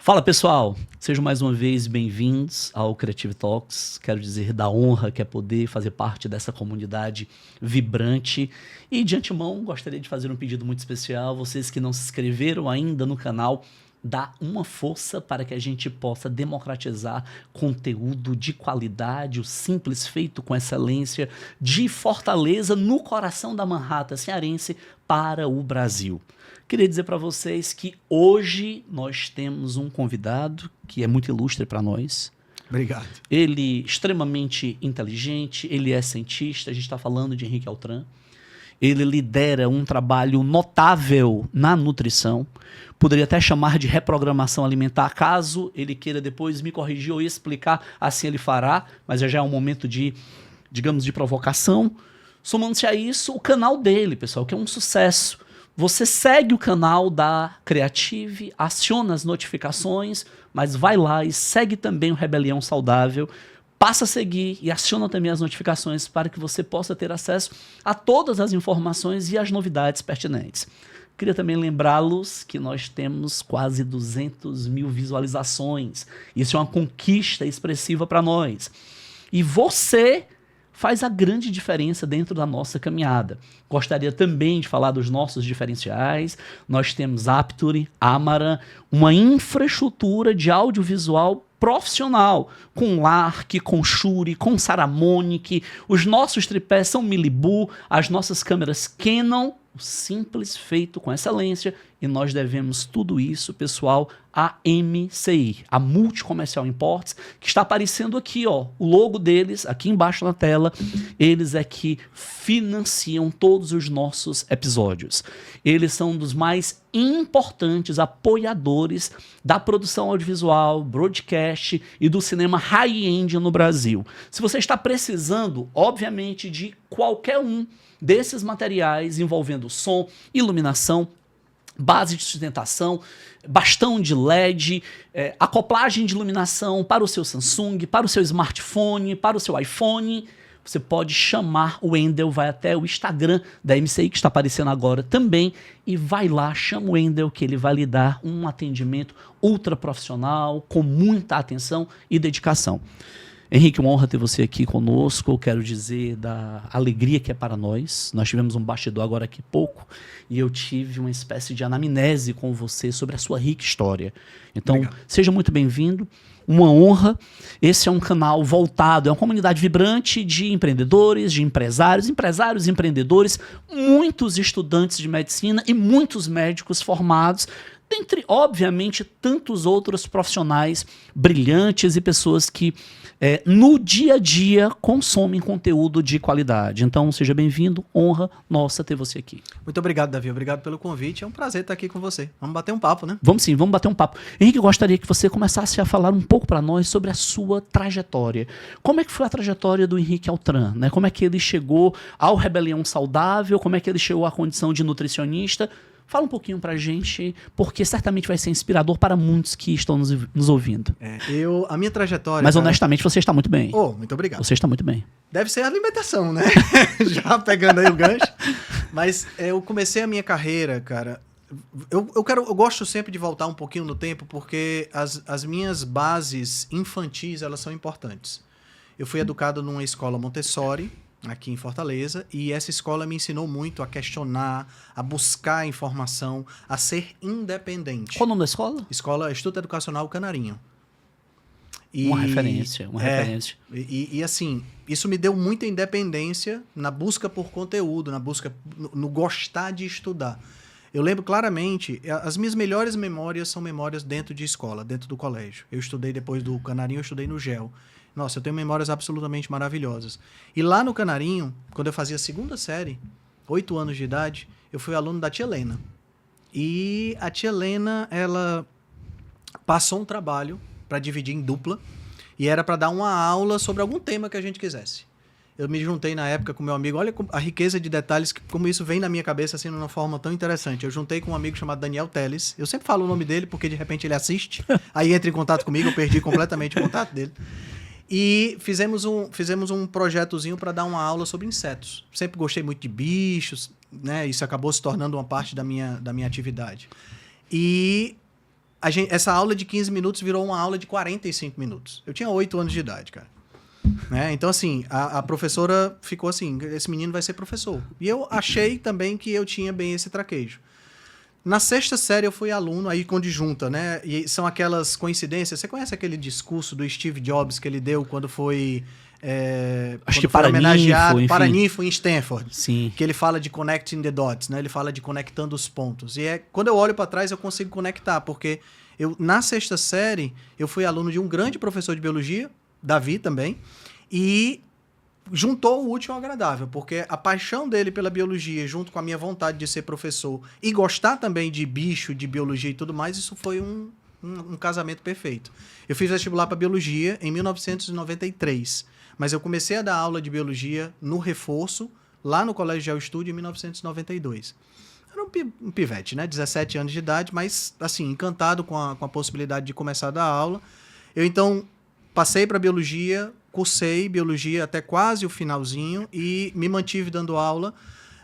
Fala pessoal, sejam mais uma vez bem-vindos ao Creative Talks. Quero dizer da honra que é poder fazer parte dessa comunidade vibrante. E de antemão gostaria de fazer um pedido muito especial. Vocês que não se inscreveram ainda no canal, dá uma força para que a gente possa democratizar conteúdo de qualidade, o simples feito com excelência, de Fortaleza, no coração da Manhattan cearense, para o Brasil. Queria dizer para vocês que hoje nós temos um convidado que é muito ilustre para nós. Obrigado. Ele é extremamente inteligente, ele é cientista, a gente está falando de Henrique Altran. Ele lidera um trabalho notável na nutrição. Poderia até chamar de reprogramação alimentar, caso ele queira depois me corrigir ou explicar, assim ele fará, mas já é um momento de, digamos, de provocação. Somando-se a isso, o canal dele, pessoal, que é um sucesso. Você segue o canal da Creative, aciona as notificações, mas vai lá e segue também o Rebelião Saudável. Passa a seguir e aciona também as notificações para que você possa ter acesso a todas as informações e as novidades pertinentes. Queria também lembrá-los que nós temos quase 200 mil visualizações. Isso é uma conquista expressiva para nós. E você faz a grande diferença dentro da nossa caminhada. Gostaria também de falar dos nossos diferenciais. Nós temos Apturi, Amara, uma infraestrutura de audiovisual profissional, com Lark, com Shure, com Saramonic. Os nossos tripés são Milibu, as nossas câmeras Canon, o simples feito com excelência, e nós devemos tudo isso, pessoal, à MCI, a Multicomercial Imports, que está aparecendo aqui, ó, o logo deles, aqui embaixo na tela. Eles é que financiam todos os nossos episódios. Eles são um dos mais importantes apoiadores da produção audiovisual, broadcast e do cinema high-end no Brasil. Se você está precisando, obviamente, de qualquer um desses materiais envolvendo som, iluminação, base de sustentação, bastão de LED, acoplagem de iluminação para o seu Samsung, para o seu smartphone, para o seu iPhone, você pode chamar o Wendel, vai até o Instagram da MCI, que está aparecendo agora também, e vai lá, chama o Wendel, que ele vai lhe dar um atendimento ultra profissional, com muita atenção e dedicação. Henrique, uma honra ter você aqui conosco. Eu quero dizer da alegria que é para nós. Nós tivemos um bastidor agora aqui pouco e eu tive uma espécie de anamnese com você sobre a sua rica história. Então, obrigado. Seja muito bem-vindo. Uma honra. Esse é um canal voltado, é uma comunidade vibrante de empreendedores, de empresários, empreendedores, muitos estudantes de medicina e muitos médicos formados, dentre, obviamente, tantos outros profissionais brilhantes e pessoas que no dia a dia consomem conteúdo de qualidade. Então, seja bem-vindo, honra nossa ter você aqui. Muito obrigado, Davi. Obrigado pelo convite. É um prazer estar aqui com você. Vamos bater um papo, né? Vamos sim, vamos bater um papo. Henrique, eu gostaria que você começasse a falar um pouco para nós sobre a sua trajetória. Como é que foi a trajetória do Henrique Altran, né? Como é que ele chegou ao Rebelião Saudável? Como é que ele chegou à condição de nutricionista? Fala um pouquinho pra gente, porque certamente vai ser inspirador para muitos que estão nos ouvindo. A minha trajetória... Mas honestamente, você está muito bem. Oh, muito obrigado. Você está muito bem. Deve ser a alimentação, né? Já pegando aí o gancho. Mas eu comecei a minha carreira, cara... Eu gosto sempre de voltar um pouquinho no tempo, porque as minhas bases infantis, elas são importantes. Eu fui educado numa escola Montessori, aqui em Fortaleza, e essa escola me ensinou muito a questionar, a buscar informação, a ser independente. Qual o nome da escola? Escola Instituto Educacional Canarinho. Uma referência. E assim, isso me deu muita independência na busca por conteúdo, na busca, no gostar de estudar. Eu lembro claramente, as minhas melhores memórias são memórias dentro de escola, dentro do colégio. Eu estudei depois do Canarinho, eu estudei no GEL. Nossa, eu tenho memórias absolutamente maravilhosas. E lá no Canarinho, quando eu fazia a segunda série, 8 anos de idade, eu fui aluno da tia Helena. E a tia Helena, ela passou um trabalho para dividir em dupla e era para dar uma aula sobre algum tema que a gente quisesse. Eu me juntei na época com meu amigo, olha a riqueza de detalhes, como isso vem na minha cabeça assim, de uma forma tão interessante. Eu juntei com um amigo chamado Daniel Teles. Eu sempre falo o nome dele porque de repente ele assiste, aí entra em contato comigo, eu perdi completamente o contato dele. E fizemos um projetozinho para dar uma aula sobre insetos. Sempre gostei muito de bichos, né? Isso acabou se tornando uma parte da minha atividade. E essa aula de 15 minutos virou uma aula de 45 minutos. Eu tinha 8 anos de idade, cara. Né? Então, assim, a professora ficou assim, esse menino vai ser professor. E eu achei também que eu tinha bem esse traquejo. Na 6ª série eu fui aluno, aí quando junta, né? E são aquelas coincidências. Você conhece aquele discurso do Steve Jobs que ele deu quando foi... Acho que Paraninfo, enfim. Paraninfo em Stanford. Sim. Que ele fala de connecting the dots, né? Ele fala de conectando os pontos. E quando eu olho para trás eu consigo conectar, porque na 6ª série eu fui aluno de um grande professor de biologia, Davi também, e juntou o útil ao agradável, porque a paixão dele pela biologia, junto com a minha vontade de ser professor e gostar também de bicho, de biologia e tudo mais, isso foi um casamento perfeito. Eu fiz vestibular para biologia em 1993, mas eu comecei a dar aula de biologia no reforço, lá no Colégio Geo Estúdio, em 1992. Era um pivete, né? 17 anos de idade, mas, assim, encantado com a possibilidade de começar a dar aula. Eu, então, passei para biologia, cursei biologia até quase o finalzinho e me mantive dando aula,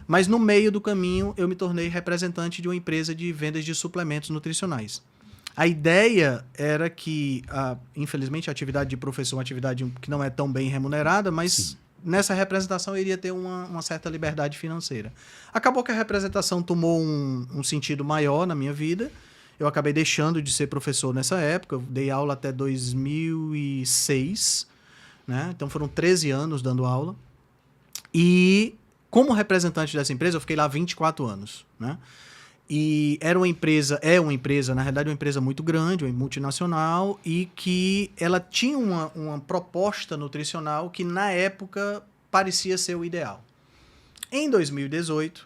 mas no meio do caminho eu me tornei representante de uma empresa de vendas de suplementos nutricionais. A ideia era que, infelizmente, a atividade de professor é uma atividade que não é tão bem remunerada, mas sim, nessa representação eu iria ter uma certa liberdade financeira. Acabou que a representação tomou um sentido maior na minha vida. Eu acabei deixando de ser professor nessa época, eu dei aula até 2006, né? Então foram 13 anos dando aula. E como representante dessa empresa, eu fiquei lá 24 anos, né? E é uma empresa, na realidade, uma empresa muito grande, uma multinacional, e que ela tinha uma proposta nutricional que, na época, parecia ser o ideal. Em 2018,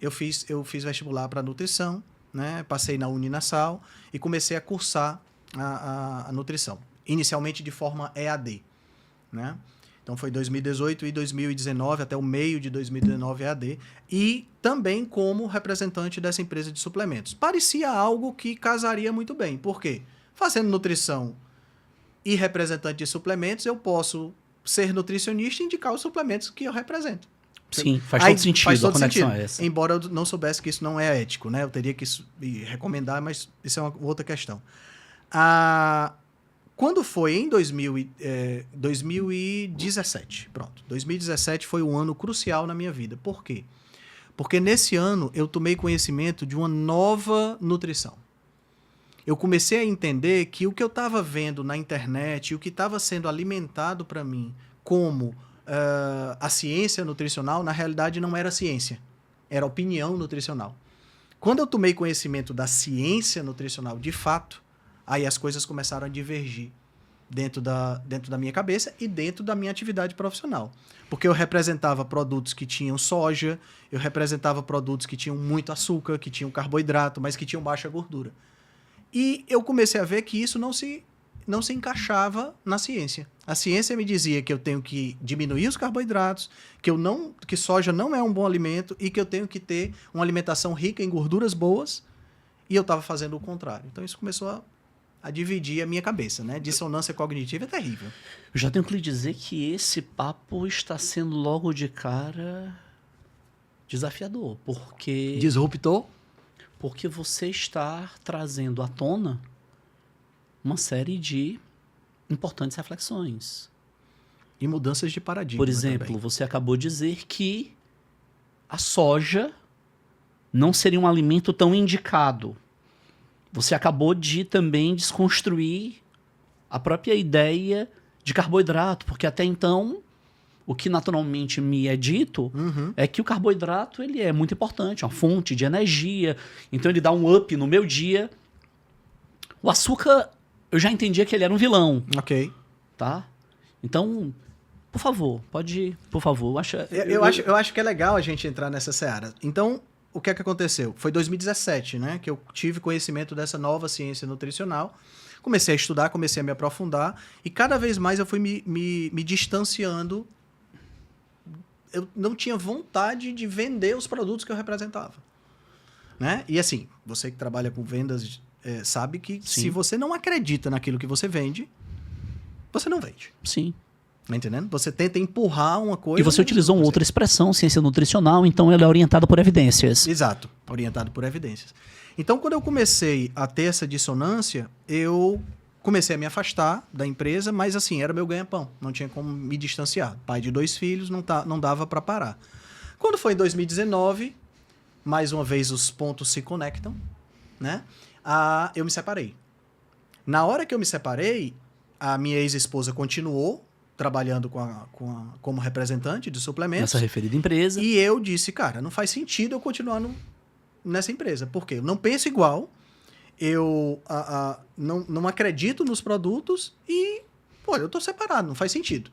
eu fiz vestibular para nutrição, né? Passei na Uninasal e comecei a cursar a nutrição, inicialmente de forma EAD, né? Então foi 2018 e 2019, até o meio de 2019 EAD, e também como representante dessa empresa de suplementos. Parecia algo que casaria muito bem. Por quê? Fazendo nutrição e representante de suplementos, eu posso ser nutricionista e indicar os suplementos que eu represento. Sim, faz todo sentido, faz todo a conexão sentido. é essa. Embora eu não soubesse que isso não é ético, né? Eu teria que recomendar, mas isso é uma outra questão. Quando foi em 2017, pronto. 2017 foi um ano crucial na minha vida. Por quê? Porque nesse ano eu tomei conhecimento de uma nova nutrição. Eu comecei a entender que o que eu estava vendo na internet, o que estava sendo alimentado para mim como a ciência nutricional, na realidade não era ciência, era opinião nutricional. Quando eu tomei conhecimento da ciência nutricional de fato, aí as coisas começaram a divergir dentro da minha cabeça e dentro da minha atividade profissional. Porque eu representava produtos que tinham soja, eu representava produtos que tinham muito açúcar, que tinham carboidrato, mas que tinham baixa gordura. E eu comecei a ver que isso não se encaixava na ciência. A ciência me dizia que eu tenho que diminuir os carboidratos, que soja não é um bom alimento e que eu tenho que ter uma alimentação rica em gorduras boas, e eu estava fazendo o contrário. Então isso começou a dividir a minha cabeça, né? Dissonância cognitiva é terrível. Eu já tenho que lhe dizer que esse papo está sendo logo de cara desafiador, porque... Disruptor? Porque você está trazendo à tona uma série de importantes reflexões. E mudanças de paradigma. Por exemplo, também. Você acabou de dizer que a soja não seria um alimento tão indicado. Você acabou de também desconstruir a própria ideia de carboidrato, porque até então o que naturalmente me é dito é que o carboidrato ele é muito importante, é uma fonte de energia, então ele dá um up no meu dia. O açúcar, eu já entendia que ele era um vilão. Ok. Tá? Então, por favor, pode ir, por favor. Eu acho que é legal a gente entrar nessa seara. Então, o que é que aconteceu? Foi 2017, né, que eu tive conhecimento dessa nova ciência nutricional. Comecei a estudar, comecei a me aprofundar e cada vez mais eu fui me distanciando. Eu não tinha vontade de vender os produtos que eu representava, né? E assim, você que trabalha com vendas sabe que Sim. se você não acredita naquilo que você vende, você não vende. Sim. Tá entendendo? Você tenta empurrar uma coisa... E você utilizou uma outra expressão, ciência nutricional, então ela é orientada por evidências. Exato, orientado por evidências. Então, quando eu comecei a ter essa dissonância, eu comecei a me afastar da empresa, mas assim, era meu ganha-pão, não tinha como me distanciar. Pai de 2 filhos, não dava para parar. Quando foi em 2019, mais uma vez os pontos se conectam, né? Eu me separei. Na hora que eu me separei, a minha ex-esposa continuou trabalhando como representante de suplementos. Nessa referida empresa. E eu disse, cara, não faz sentido eu continuar nessa empresa. Por quê? Eu não penso igual, eu não acredito nos produtos e, pô, eu tô separado, não faz sentido,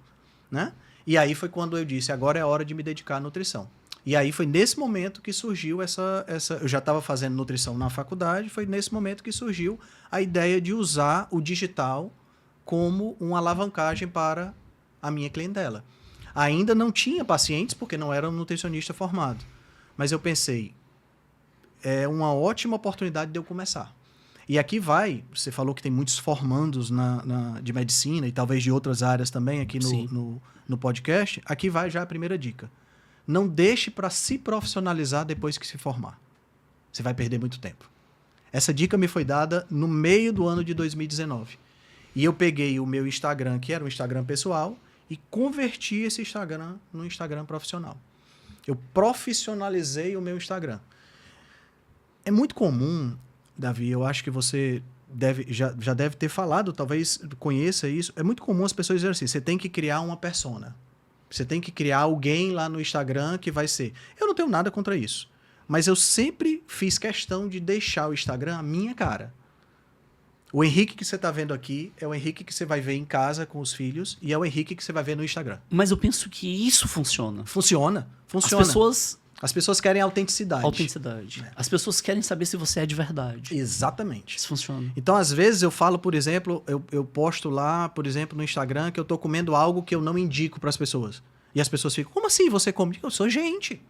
né? E aí foi quando eu disse, agora é a hora de me dedicar à nutrição. E aí foi nesse momento que surgiu eu já estava fazendo nutrição na faculdade, foi nesse momento que surgiu a ideia de usar o digital como uma alavancagem para a minha clientela. Ainda não tinha pacientes, porque não era um nutricionista formado. Mas eu pensei, é uma ótima oportunidade de eu começar. E aqui você falou que tem muitos formandos de medicina e talvez de outras áreas também aqui no podcast. Aqui vai já a primeira dica. Não deixe para se profissionalizar depois que se formar. Você vai perder muito tempo. Essa dica me foi dada no meio do ano de 2019. E eu peguei o meu Instagram, que era um Instagram pessoal, e converti esse Instagram no Instagram profissional. Eu profissionalizei o meu Instagram. É muito comum, Davi, eu acho que você já deve ter falado, talvez conheça isso, é muito comum as pessoas dizerem assim, você tem que criar uma persona. Você tem que criar alguém lá no Instagram que vai ser... Eu não tenho nada contra isso. Mas eu sempre fiz questão de deixar o Instagram a minha cara. O Henrique que você está vendo aqui é o Henrique que você vai ver em casa com os filhos e é o Henrique que você vai ver no Instagram. Mas eu penso que isso funciona. Funciona. As pessoas querem autenticidade. As pessoas querem saber se você é de verdade. Exatamente. Isso funciona. Então, às vezes, eu falo, por exemplo, eu posto lá, por exemplo, no Instagram, que eu estou comendo algo que eu não indico para as pessoas. E as pessoas ficam, como assim você come? Eu sou gente.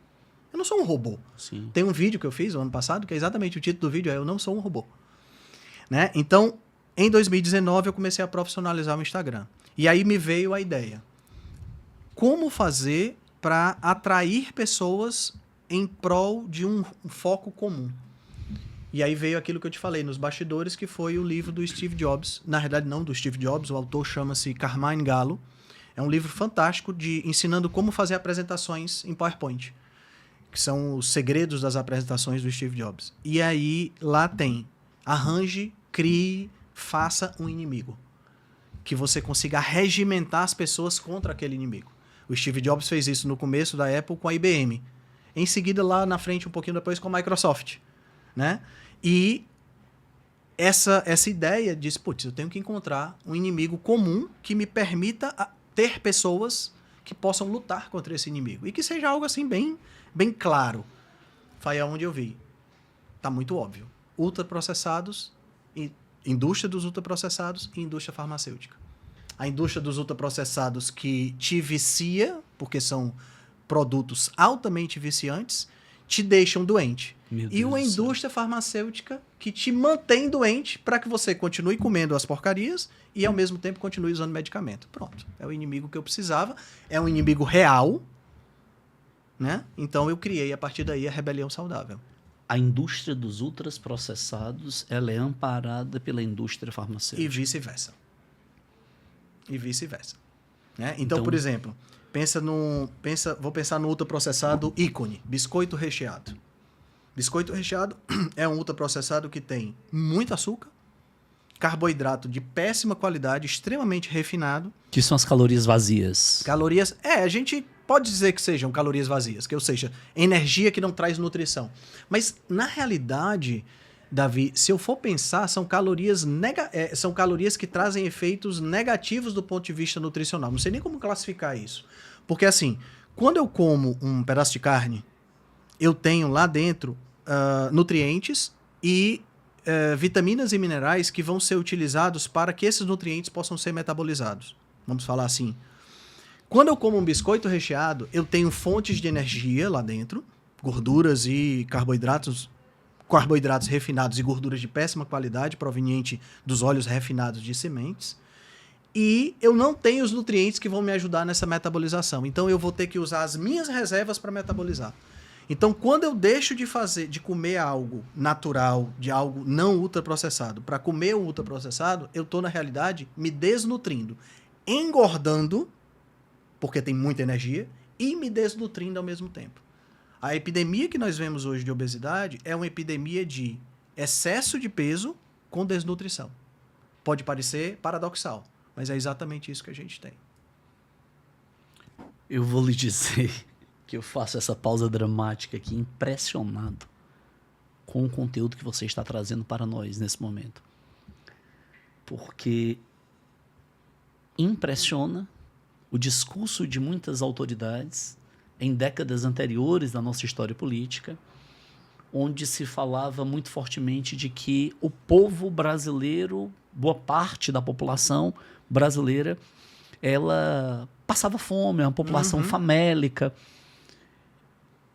Eu não sou um robô. Sim. Tem um vídeo que eu fiz o ano passado, que é exatamente o título do vídeo, Eu Não Sou um Robô. Né? Então, em 2019, eu comecei a profissionalizar o Instagram. E aí me veio a ideia. Como fazer para atrair pessoas em prol de um foco comum? E aí veio aquilo que eu te falei nos bastidores, que foi o livro do Steve Jobs. Na verdade, não do Steve Jobs, o autor chama-se Carmine Gallo. É um livro fantástico ensinando como fazer apresentações em PowerPoint, que são os segredos das apresentações do Steve Jobs. E aí, lá tem: arranje, crie, faça um inimigo. Que você consiga regimentar as pessoas contra aquele inimigo. O Steve Jobs fez isso no começo da Apple com a IBM. Em seguida, lá na frente, um pouquinho depois, com a Microsoft. Né? E essa ideia diz, putz, eu tenho que encontrar um inimigo comum que me permita ter pessoas que possam lutar contra esse inimigo. E que seja algo assim bem claro. Foi aonde eu vi. Tá muito óbvio. Ultraprocessados, indústria dos ultraprocessados e indústria farmacêutica. A indústria dos ultraprocessados que te vicia, porque são produtos altamente viciantes, te deixam doente. E uma indústria farmacêutica que te mantém doente para que você continue comendo as porcarias e, ao mesmo tempo, continue usando medicamento. Pronto. É o inimigo que eu precisava. É um inimigo real, né? Então, eu criei, a partir daí, a Rebelião Saudável. A indústria dos ultraprocessados, ela é amparada pela indústria farmacêutica. E vice-versa. Né? Então, por exemplo, vou pensar no ultraprocessado ícone, biscoito recheado. Biscoito recheado é um ultraprocessado que tem muito açúcar, carboidrato de péssima qualidade, extremamente refinado. Que são as calorias vazias. A gente pode dizer que sejam calorias vazias, ou seja, energia que não traz nutrição. Mas, na realidade, Davi, se eu for pensar, são calorias que trazem efeitos negativos do ponto de vista nutricional. Não sei nem como classificar isso. Porque, assim, quando eu como um pedaço de carne, eu tenho lá dentro nutrientes e vitaminas e minerais que vão ser utilizados para que esses nutrientes possam ser metabolizados. Vamos falar assim. Quando eu como um biscoito recheado, eu tenho fontes de energia lá dentro, gorduras e carboidratos refinados e gorduras de péssima qualidade proveniente dos óleos refinados de sementes. e eu não tenho os nutrientes que vão me ajudar nessa metabolização. Então eu vou ter que usar as minhas reservas para metabolizar. Então, quando eu deixo de comer algo natural, de algo não ultraprocessado, para comer o ultraprocessado, eu estou, na realidade, me desnutrindo, engordando, porque tem muita energia, e me desnutrindo ao mesmo tempo. A epidemia que nós vemos hoje de obesidade é uma epidemia de excesso de peso com desnutrição. Pode parecer paradoxal, mas é exatamente isso que a gente tem. Eu vou lhe dizer que eu faço essa pausa dramática aqui, impressionado com o conteúdo que você está trazendo para nós nesse momento. Porque impressiona o discurso de muitas autoridades em décadas anteriores da nossa história política, onde se falava muito fortemente de que o povo brasileiro, boa parte da população brasileira, ela passava fome, é uma população famélica.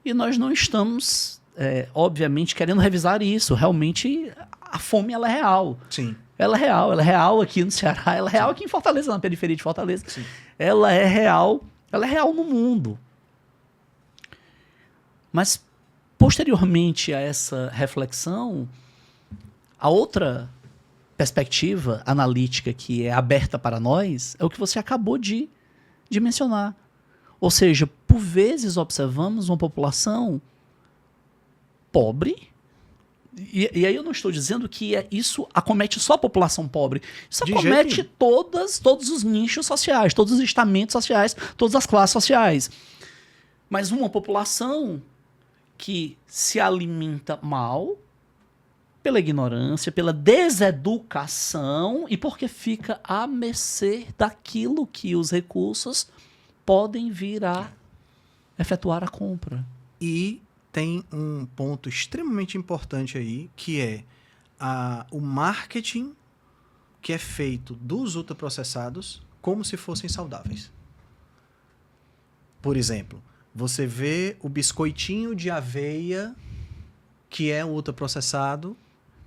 E nós não estamos, obviamente, querendo revisar isso. Realmente, a fome ela é real. Sim. Ela é real aqui no Ceará, ela é real aqui em Fortaleza, na periferia de Fortaleza. Sim. Ela é real no mundo. Mas, posteriormente a essa reflexão, a outra perspectiva analítica que é aberta para nós é o que você acabou de mencionar. Ou seja, por vezes observamos uma população pobre, e aí eu não estou dizendo que isso acomete só a população pobre, isso acomete todos os nichos sociais, todos os estamentos sociais, todas as classes sociais. Mas uma população que se alimenta mal, pela ignorância, pela deseducação e porque fica à mercê daquilo que os recursos podem vir a efetuar a compra. E tem um ponto extremamente importante aí, que é o marketing que é feito dos ultraprocessados como se fossem saudáveis. Por exemplo, você vê o biscoitinho de aveia, que é um ultraprocessado,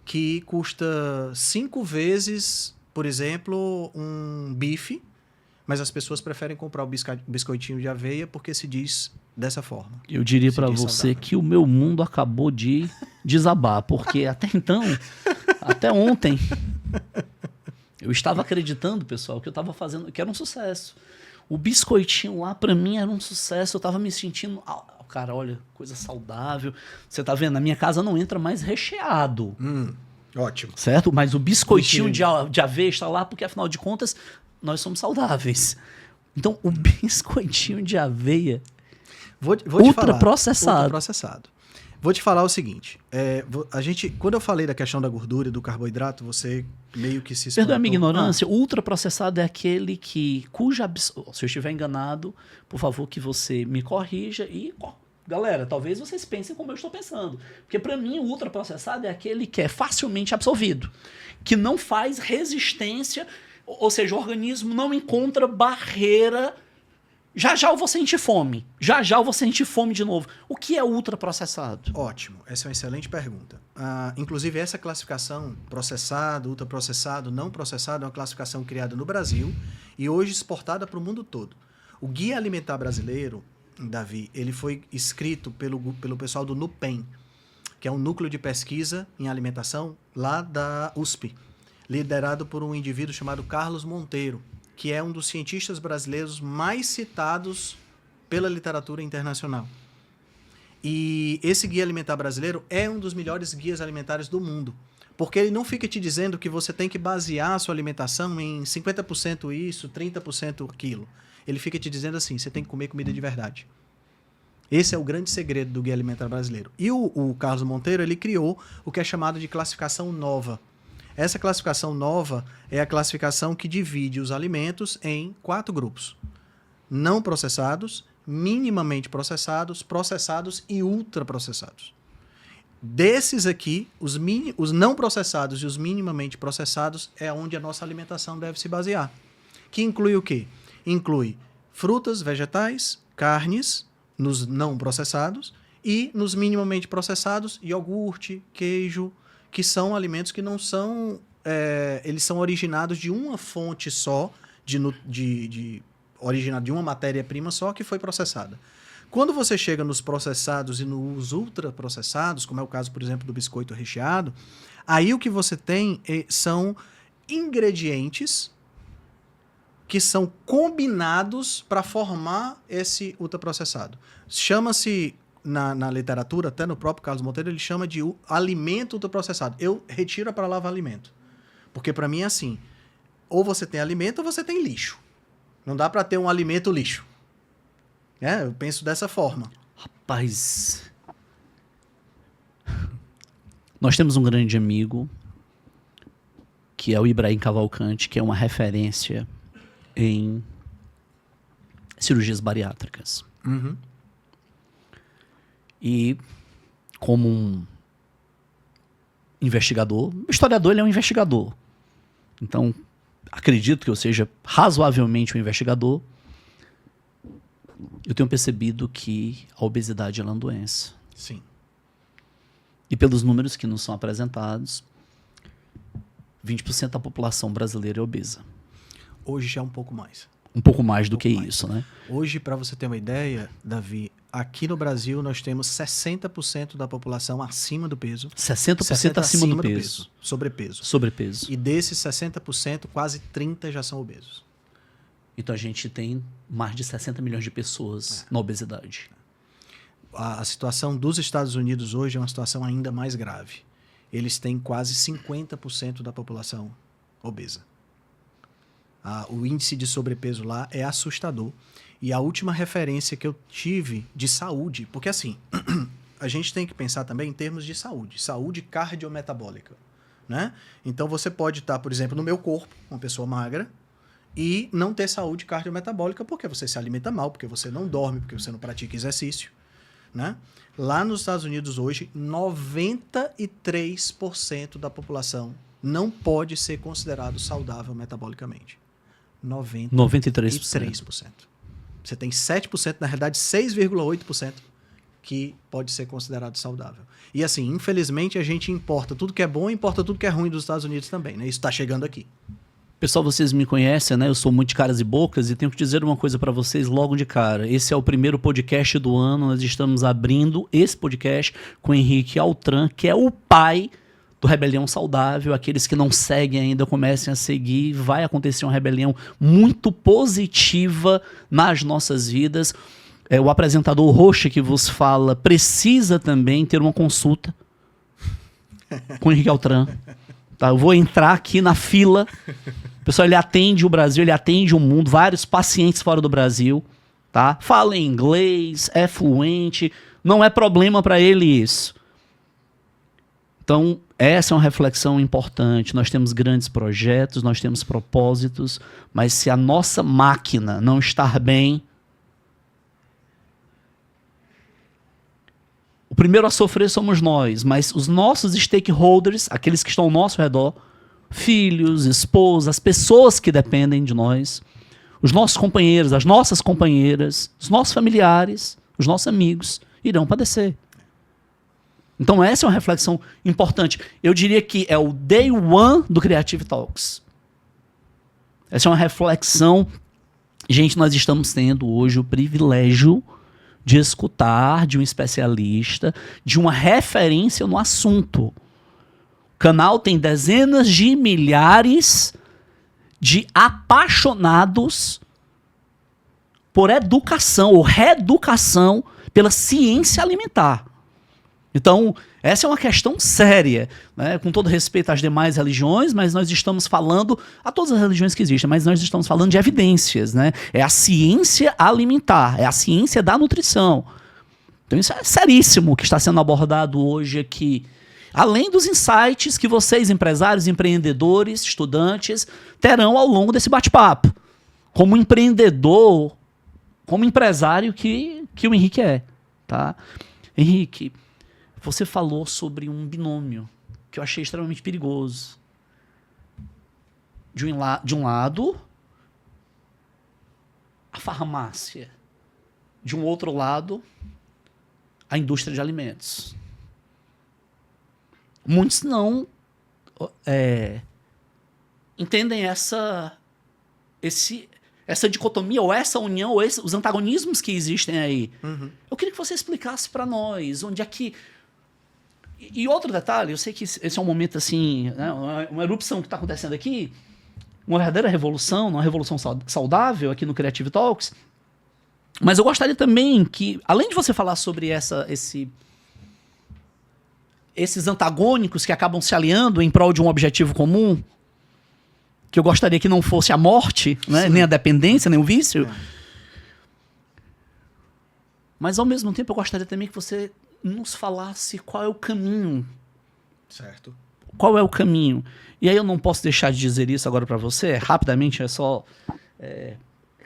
que custa 5 vezes, por exemplo, um bife, mas as pessoas preferem comprar o biscoitinho de aveia porque se diz dessa forma. Eu diria para você saudável. Que o meu mundo acabou de desabar, porque até então, até ontem, eu estava acreditando, pessoal, que eu estava fazendo, que era um sucesso. O biscoitinho lá, para mim, era um sucesso. Eu estava me sentindo, cara, olha, coisa saudável. Você tá vendo? Na minha casa não entra mais recheado. Ótimo. Certo? Mas o biscoitinho de aveia está lá porque, afinal de contas, nós somos saudáveis. Então, o biscoitinho de aveia ultraprocessado. Vou te falar o seguinte. Quando eu falei da questão da gordura e do carboidrato, você meio que se espantou. Perdoa a minha ignorância. O ultraprocessado é aquele se eu estiver enganado, por favor, que você me corrija e... Galera, talvez vocês pensem como eu estou pensando. Porque para mim o ultraprocessado é aquele que é facilmente absorvido, que não faz resistência, ou seja, o organismo não encontra barreira. Já eu vou sentir fome. Já eu vou sentir fome de novo. O que é ultraprocessado? Ótimo, essa é uma excelente pergunta. Inclusive essa classificação, processado, ultraprocessado, não processado, é uma classificação criada no Brasil e hoje exportada para o mundo todo. O Guia Alimentar Brasileiro, Davi, ele foi escrito pelo pessoal do NUPEM, que é um núcleo de pesquisa em alimentação lá da USP, liderado por um indivíduo chamado Carlos Monteiro, que é um dos cientistas brasileiros mais citados pela literatura internacional. E esse Guia Alimentar Brasileiro é um dos melhores guias alimentares do mundo, porque ele não fica te dizendo que você tem que basear a sua alimentação em 50% isso, 30% aquilo. Ele fica te dizendo assim, você tem que comer comida de verdade. Esse é o grande segredo do Guia Alimentar Brasileiro. E o Carlos Monteiro, ele criou o que é chamado de classificação nova. Essa classificação nova é a classificação que divide os alimentos em 4 grupos. Não processados, minimamente processados, processados e ultraprocessados. Desses aqui, os não processados e os minimamente processados é onde a nossa alimentação deve se basear. Que inclui o quê? Inclui frutas, vegetais, carnes, nos não processados, e nos minimamente processados, iogurte, queijo, que são alimentos que não são... eles são originados de uma fonte só originado de uma matéria-prima só que foi processada. Quando você chega nos processados e nos ultraprocessados, como é o caso, por exemplo, do biscoito recheado, aí o que você tem são ingredientes que são combinados para formar esse ultraprocessado. Chama-se, na literatura, até no próprio Carlos Monteiro, ele chama de alimento ultraprocessado. Eu retiro a palavra alimento. Porque para mim é assim, ou você tem alimento ou você tem lixo. Não dá para ter um alimento lixo. Eu penso dessa forma. Rapaz, nós temos um grande amigo, que é o Ibrahim Cavalcante, que é uma referência em cirurgias bariátricas. Uhum. E como um investigador, o historiador ele é um investigador. Então, acredito que eu seja razoavelmente um investigador. Eu tenho percebido que a obesidade ela é uma doença. Sim. E pelos números que nos são apresentados, 20% da população brasileira é obesa. Hoje já é um pouco mais. Um pouco mais do que isso, né? Hoje, para você ter uma ideia, Davi, aqui no Brasil nós temos 60% da população acima do peso. 60% acima do peso. Sobrepeso. Sobrepeso. E desses 60%, quase 30% já são obesos. Então a gente tem mais de 60 milhões de pessoas na obesidade. A situação dos Estados Unidos hoje é uma situação ainda mais grave. Eles têm quase 50% da população obesa. O índice de sobrepeso lá é assustador. E a última referência que eu tive de saúde, porque assim, a gente tem que pensar também em termos de saúde cardiometabólica, né? Então você pode estar, por exemplo, no meu corpo, uma pessoa magra, e não ter saúde cardiometabólica porque você se alimenta mal, porque você não dorme, porque você não pratica exercício, né? Lá nos Estados Unidos hoje, 93% da população não pode ser considerado saudável metabolicamente. 93%. Você tem 7%, na realidade 6,8% que pode ser considerado saudável. E assim, infelizmente, a gente importa tudo que é bom e importa tudo que é ruim dos Estados Unidos também, né? Isso está chegando aqui. Pessoal, vocês me conhecem, né? Eu sou muito de caras e bocas e tenho que dizer uma coisa para vocês logo de cara. Esse é o primeiro podcast do ano. Nós estamos abrindo esse podcast com o Henrique Altran, que é o pai do Rebelião Saudável. Aqueles que não seguem ainda comecem a seguir. Vai acontecer uma rebelião muito positiva nas nossas vidas. O apresentador Rocha que vos fala precisa também ter uma consulta com o Henrique Altran. Tá? Eu vou entrar aqui na fila. Pessoal, ele atende o Brasil, ele atende o mundo, vários pacientes fora do Brasil, tá? Fala inglês, é fluente, não é problema para ele isso. Então, essa é uma reflexão importante. Nós temos grandes projetos, nós temos propósitos, mas se a nossa máquina não estar bem, o primeiro a sofrer somos nós, mas os nossos stakeholders, aqueles que estão ao nosso redor, filhos, esposas, as pessoas que dependem de nós, os nossos companheiros, as nossas companheiras, os nossos familiares, os nossos amigos, irão padecer. Então essa é uma reflexão importante. Eu diria que é o day one do Creative Talks. Essa é uma reflexão. Gente, nós estamos tendo hoje o privilégio de escutar de um especialista, de uma referência no assunto. O canal tem dezenas de milhares de apaixonados por educação ou reeducação pela ciência alimentar. Então, essa é uma questão séria, né? Com todo respeito às demais religiões, mas nós estamos falando, a todas as religiões que existem, mas nós estamos falando de evidências, né? É a ciência alimentar, é a ciência da nutrição. Então isso é seríssimo o que está sendo abordado hoje aqui. Além dos insights que vocês, empresários, empreendedores, estudantes, terão ao longo desse bate-papo. Como empreendedor, como empresário que o Henrique é, tá? Henrique, você falou sobre um binômio que eu achei extremamente perigoso. De um lado, a farmácia. De um outro lado, a indústria de alimentos. Muitos não entendem essa dicotomia, ou essa união, ou os antagonismos que existem aí. Uhum. Eu queria que você explicasse para nós onde é que... E outro detalhe, eu sei que esse é um momento assim, né, uma erupção que está acontecendo aqui, uma verdadeira revolução, uma revolução saudável aqui no Creative Talks, mas eu gostaria também que, além de você falar sobre esses antagônicos que acabam se aliando em prol de um objetivo comum, que eu gostaria que não fosse a morte, né, nem a dependência, nem o vício, mas ao mesmo tempo eu gostaria também que você nos falasse qual é o caminho. Certo. Qual é o caminho? E aí eu não posso deixar de dizer isso agora pra você, rapidamente,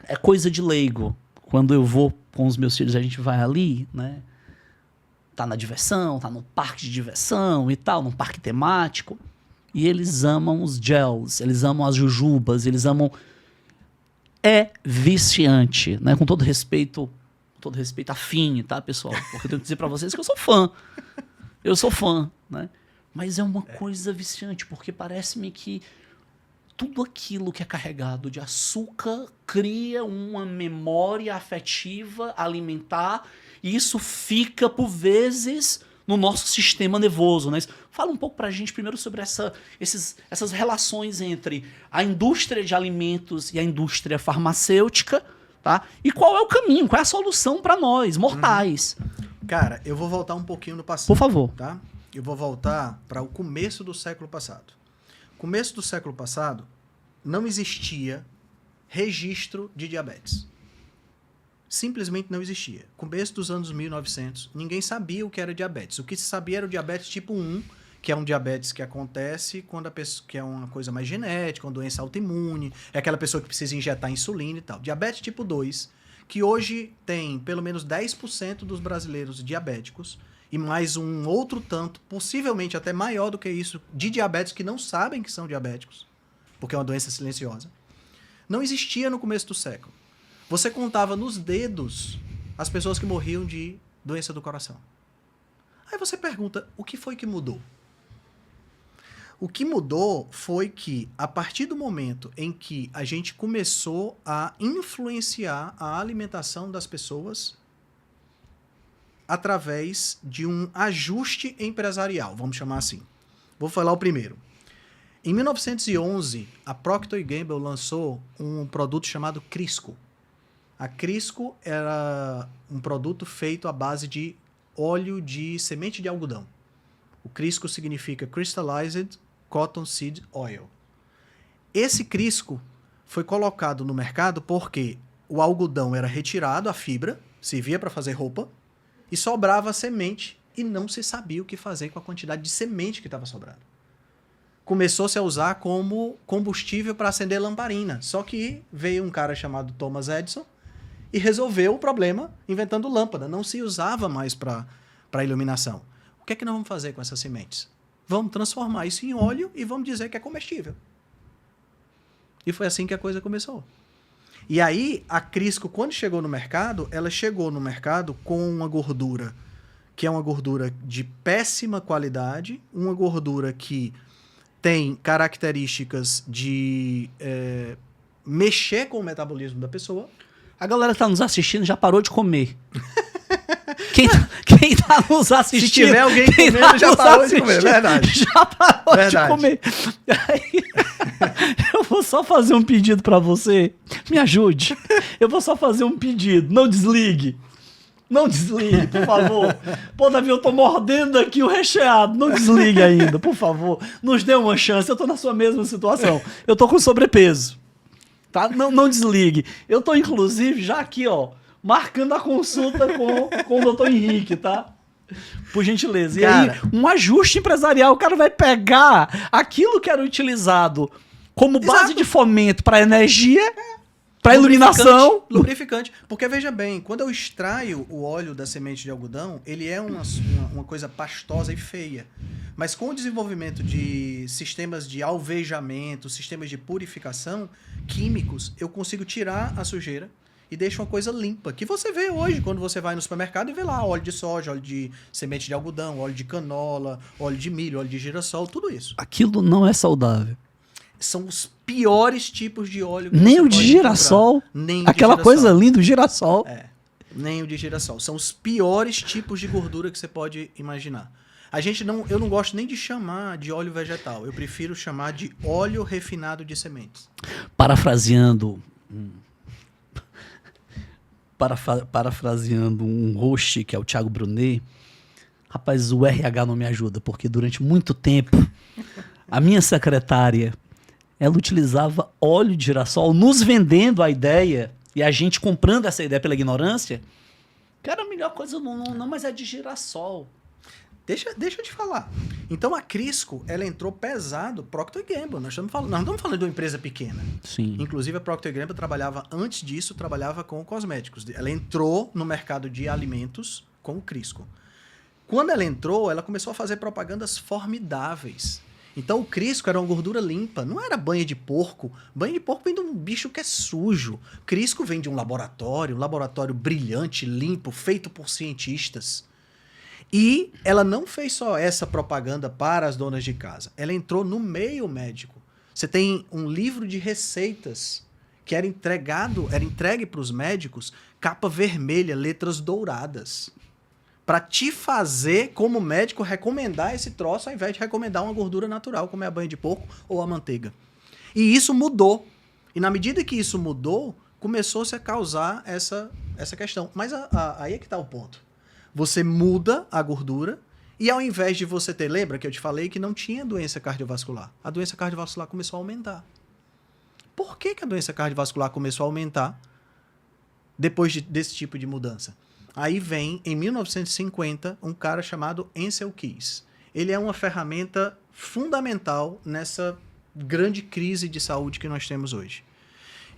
é coisa de leigo. Quando eu vou com os meus filhos, a gente vai ali, né? Tá na diversão, tá no parque de diversão e tal, num parque temático. E eles amam os gels, eles amam as jujubas, eles amam... É viciante, né? Com todo respeito a Fini, tá, pessoal? Porque eu tenho que dizer pra vocês que eu sou fã. Eu sou fã, né? Mas é uma coisa viciante, porque parece-me que tudo aquilo que é carregado de açúcar cria uma memória afetiva, alimentar, e isso fica, por vezes, no nosso sistema nervoso, né? Fala um pouco pra gente primeiro sobre essas relações entre a indústria de alimentos e a indústria farmacêutica, tá? E qual é o caminho, qual é a solução para nós, mortais? Cara, eu vou voltar um pouquinho no passado. Por favor. Tá? Eu vou voltar para o começo do século passado. Começo do século passado, não existia registro de diabetes. Simplesmente não existia. Começo dos anos 1900, ninguém sabia o que era diabetes. O que se sabia era o diabetes tipo 1, que é um diabetes que acontece quando a pessoa, que é uma coisa mais genética, uma doença autoimune, é aquela pessoa que precisa injetar insulina e tal. Diabetes tipo 2, que hoje tem pelo menos 10% dos brasileiros diabéticos, e mais um outro tanto, possivelmente até maior do que isso, de diabéticos que não sabem que são diabéticos, porque é uma doença silenciosa. Não existia no começo do século. Você contava nos dedos as pessoas que morriam de doença do coração. Aí você pergunta, o que foi que mudou? O que mudou foi que, a partir do momento em que a gente começou a influenciar a alimentação das pessoas através de um ajuste empresarial, vamos chamar assim. Vou falar o primeiro. Em 1911, a Procter & Gamble lançou um produto chamado Crisco. A Crisco era um produto feito à base de óleo de semente de algodão. O Crisco significa Crystallized Cottonseed Oil. Esse Crisco foi colocado no mercado porque o algodão era retirado, a fibra, servia para fazer roupa, e sobrava a semente e não se sabia o que fazer com a quantidade de semente que estava sobrando. Começou-se a usar como combustível para acender lamparina. Só que veio um cara chamado Thomas Edison e resolveu o problema inventando lâmpada. Não se usava mais para iluminação. O que é que nós vamos fazer com essas sementes? Vamos transformar isso em óleo e vamos dizer que é comestível. E foi assim que a coisa começou. E aí, a Crisco, quando chegou no mercado, ela chegou no mercado com uma gordura que é uma gordura de péssima qualidade, uma gordura que tem características de mexer com o metabolismo da pessoa. A galera que tá nos assistindo já parou de comer. Quem tá nos assistindo... Se tiver alguém comendo, já parou de comer, verdade. Já parou de comer. Aí, eu vou só fazer um pedido pra você. Me ajude. Eu vou só fazer um pedido. Não desligue. Não desligue, por favor. Pô, Davi, eu tô mordendo aqui o recheado. Não desligue ainda, por favor. Nos dê uma chance. Eu tô na sua mesma situação. Eu tô com sobrepeso. Tá? Não desligue. Eu tô, inclusive, já aqui, ó, marcando a consulta com o Dr. Henrique, tá? Por gentileza. E cara, aí, um ajuste empresarial. O cara vai pegar aquilo que era utilizado como base de fomento para energia, para iluminação. Lubrificante. Porque, veja bem, quando eu extraio o óleo da semente de algodão, ele é uma coisa pastosa e feia. Mas com o desenvolvimento de sistemas de alvejamento, sistemas de purificação químicos, eu consigo tirar a sujeira e deixa uma coisa limpa, que você vê hoje quando você vai no supermercado e vê lá óleo de soja, óleo de semente de algodão, óleo de canola, óleo de milho, óleo de girassol, tudo isso. Aquilo não é saudável. São os piores tipos de óleo que Nem você o de pode girassol. encontrar. Nem o de Aquela girassol. coisa linda, o girassol. Nem o de girassol. São os piores tipos de gordura que você pode imaginar. Eu não gosto nem de chamar de óleo vegetal. Eu prefiro chamar de óleo refinado de sementes. Parafraseando um host, que é o Thiago Brunet, rapaz, o RH não me ajuda, porque durante muito tempo a minha secretária, ela utilizava óleo de girassol, nos vendendo a ideia, e a gente comprando essa ideia pela ignorância, que era a melhor coisa, não, mas é de girassol. Deixa eu te falar. Então a Crisco, ela entrou pesado, Procter & Gamble. Nós não estamos falando de uma empresa pequena. Sim. Inclusive a Procter & Gamble antes disso, trabalhava com cosméticos. Ela entrou no mercado de alimentos com o Crisco. Quando ela entrou, ela começou a fazer propagandas formidáveis. Então o Crisco era uma gordura limpa, não era banha de porco. Banha de porco vem de um bicho que é sujo. Crisco vem de um laboratório brilhante, limpo, feito por cientistas. E ela não fez só essa propaganda para as donas de casa. Ela entrou no meio médico. Você tem um livro de receitas que era entregue para os médicos, capa vermelha, letras douradas. Para te fazer, como médico, recomendar esse troço ao invés de recomendar uma gordura natural, como é a banha de porco ou a manteiga. E isso mudou. E na medida que isso mudou, começou-se a causar essa questão. Mas aí é que está o ponto. Você muda a gordura e ao invés de você ter... Lembra que eu te falei que não tinha doença cardiovascular? A doença cardiovascular começou a aumentar. Por que a doença cardiovascular começou a aumentar depois desse tipo de mudança? Aí vem, em 1950, um cara chamado Ancel Keys. Ele é uma ferramenta fundamental nessa grande crise de saúde que nós temos hoje.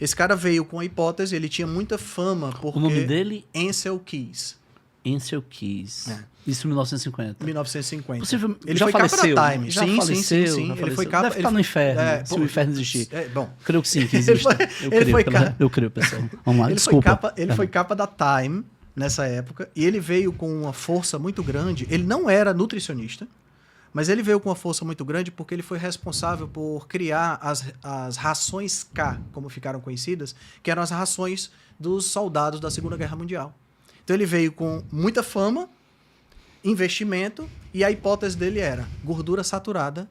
Esse cara veio com a hipótese, ele tinha muita fama porque... O nome dele? Ancel Keys. Ancel Keys. Isso em 1950. 1950. Ele já foi faleceu, capa da Time. Já faleceu. Sim. Ele foi capa... Deve estar no inferno, se o inferno existir. Bom. Creio que sim, que existe. Eu creio, pessoal. Vamos lá, desculpa. Ele foi capa da Time nessa época e ele veio com uma força muito grande. Ele não era nutricionista, mas ele veio com uma força muito grande porque ele foi responsável por criar as rações K, como ficaram conhecidas, que eram as rações dos soldados da Segunda Guerra Mundial. Então ele veio com muita fama, investimento, e a hipótese dele era gordura saturada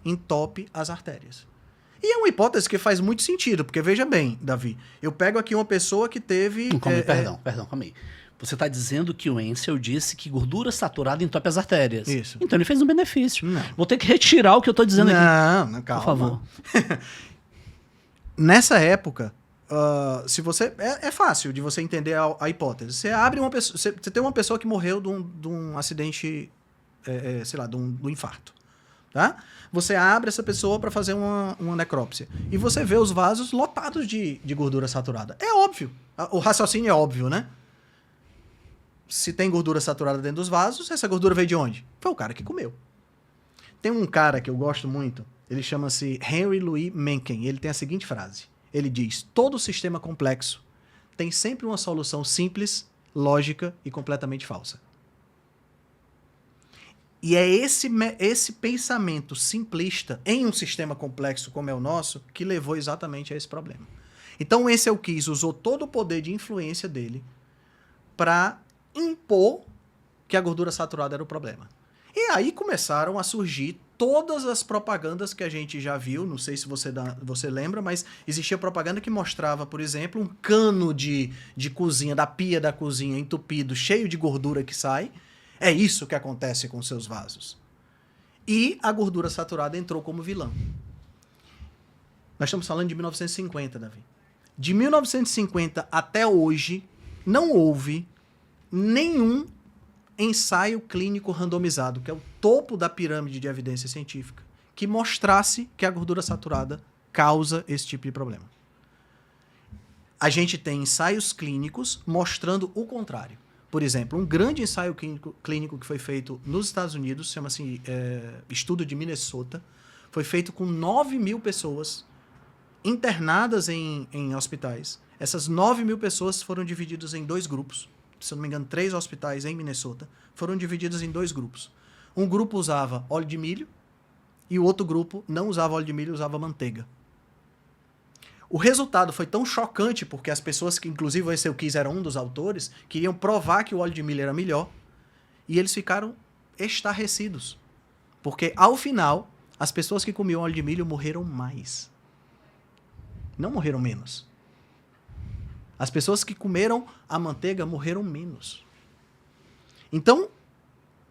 entope as artérias. E é uma hipótese que faz muito sentido, porque veja bem, Davi, eu pego aqui uma pessoa que teve... Perdão, calma aí. Você está dizendo que o Ancel disse que gordura saturada entope as artérias. Isso. Então ele fez um benefício. Não. Vou ter que retirar o que eu estou dizendo aqui. Não, calma. Por favor. Nessa época... se você é fácil de você entender a hipótese. Você abre uma pessoa, você tem uma pessoa que morreu de um acidente, sei lá, de um infarto, tá? Você abre essa pessoa para fazer uma necrópsia e você vê os vasos lotados de gordura saturada. É óbvio, o raciocínio é óbvio, né? Se tem gordura saturada dentro dos vasos, essa gordura veio de onde? Foi o cara que comeu. Tem um cara que eu gosto muito, ele chama-se Henry Louis Mencken, e ele tem a seguinte frase. Ele diz, todo sistema complexo tem sempre uma solução simples, lógica e completamente falsa. E é esse pensamento simplista em um sistema complexo como é o nosso que levou exatamente a esse problema. Então o Ancel Keys usou todo o poder de influência dele para impor que a gordura saturada era o problema. E aí começaram a surgir todas as propagandas que a gente já viu, não sei se você lembra, mas existia propaganda que mostrava, por exemplo, um cano de cozinha, da pia da cozinha entupido, cheio de gordura que sai. É isso que acontece com seus vasos. E a gordura saturada entrou como vilã. Nós estamos falando de 1950, Davi. De 1950 até hoje, não houve nenhum ensaio clínico randomizado, que é o topo da pirâmide de evidência científica, que mostrasse que a gordura saturada causa esse tipo de problema. A gente tem ensaios clínicos mostrando o contrário. Por exemplo, um grande ensaio clínico que foi feito nos Estados Unidos, chama-se Estudo de Minnesota, foi feito com 9.000 pessoas internadas em hospitais. Essas 9.000 pessoas foram divididas em 2 grupos. Se eu não me engano, 3 hospitais em Minnesota, foram divididos em 2 grupos. Um grupo usava óleo de milho e o outro grupo não usava óleo de milho, usava manteiga. O resultado foi tão chocante, porque as pessoas que, inclusive, esse eu quis era um dos autores, queriam provar que o óleo de milho era melhor, e eles ficaram estarrecidos. Porque, ao final, as pessoas que comiam óleo de milho morreram mais. Não morreram menos. As pessoas que comeram a manteiga morreram menos. Então,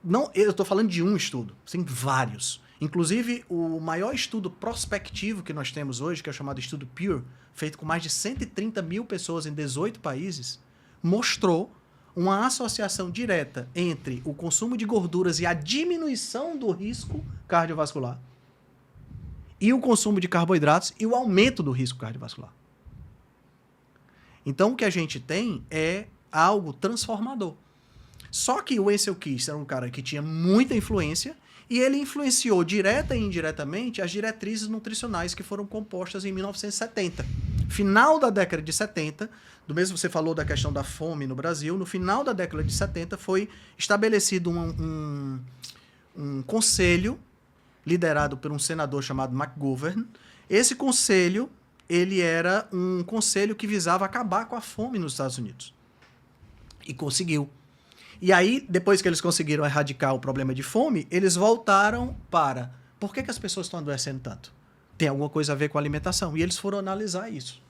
não, eu estou falando de um estudo, tem vários. Inclusive, o maior estudo prospectivo que nós temos hoje, que é o chamado estudo PURE, feito com mais de 130 mil pessoas em 18 países, mostrou uma associação direta entre o consumo de gorduras e a diminuição do risco cardiovascular e o consumo de carboidratos e o aumento do risco cardiovascular. Então, o que a gente tem é algo transformador. Só que o Ancel Keys era um cara que tinha muita influência e ele influenciou direta e indiretamente as diretrizes nutricionais que foram compostas em 1970. Final da década de 70, do mesmo você falou da questão da fome no Brasil, no final da década de 70 foi estabelecido um conselho liderado por um senador chamado McGovern. Esse conselho, ele era um conselho que visava acabar com a fome nos Estados Unidos. E conseguiu. E aí, depois que eles conseguiram erradicar o problema de fome, eles voltaram para... Por que as pessoas estão adoecendo tanto? Tem alguma coisa a ver com a alimentação. E eles foram analisar isso.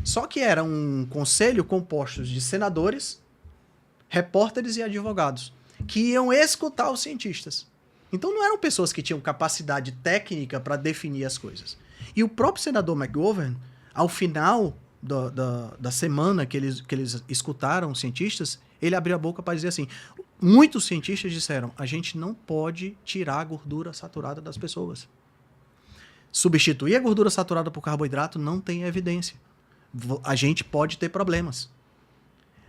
Só que era um conselho composto de senadores, repórteres e advogados, que iam escutar os cientistas. Então não eram pessoas que tinham capacidade técnica para definir as coisas. E o próprio senador McGovern, ao final da semana que eles escutaram os cientistas, ele abriu a boca para dizer assim, muitos cientistas disseram, a gente não pode tirar a gordura saturada das pessoas. Substituir a gordura saturada por carboidrato não tem evidência. A gente pode ter problemas.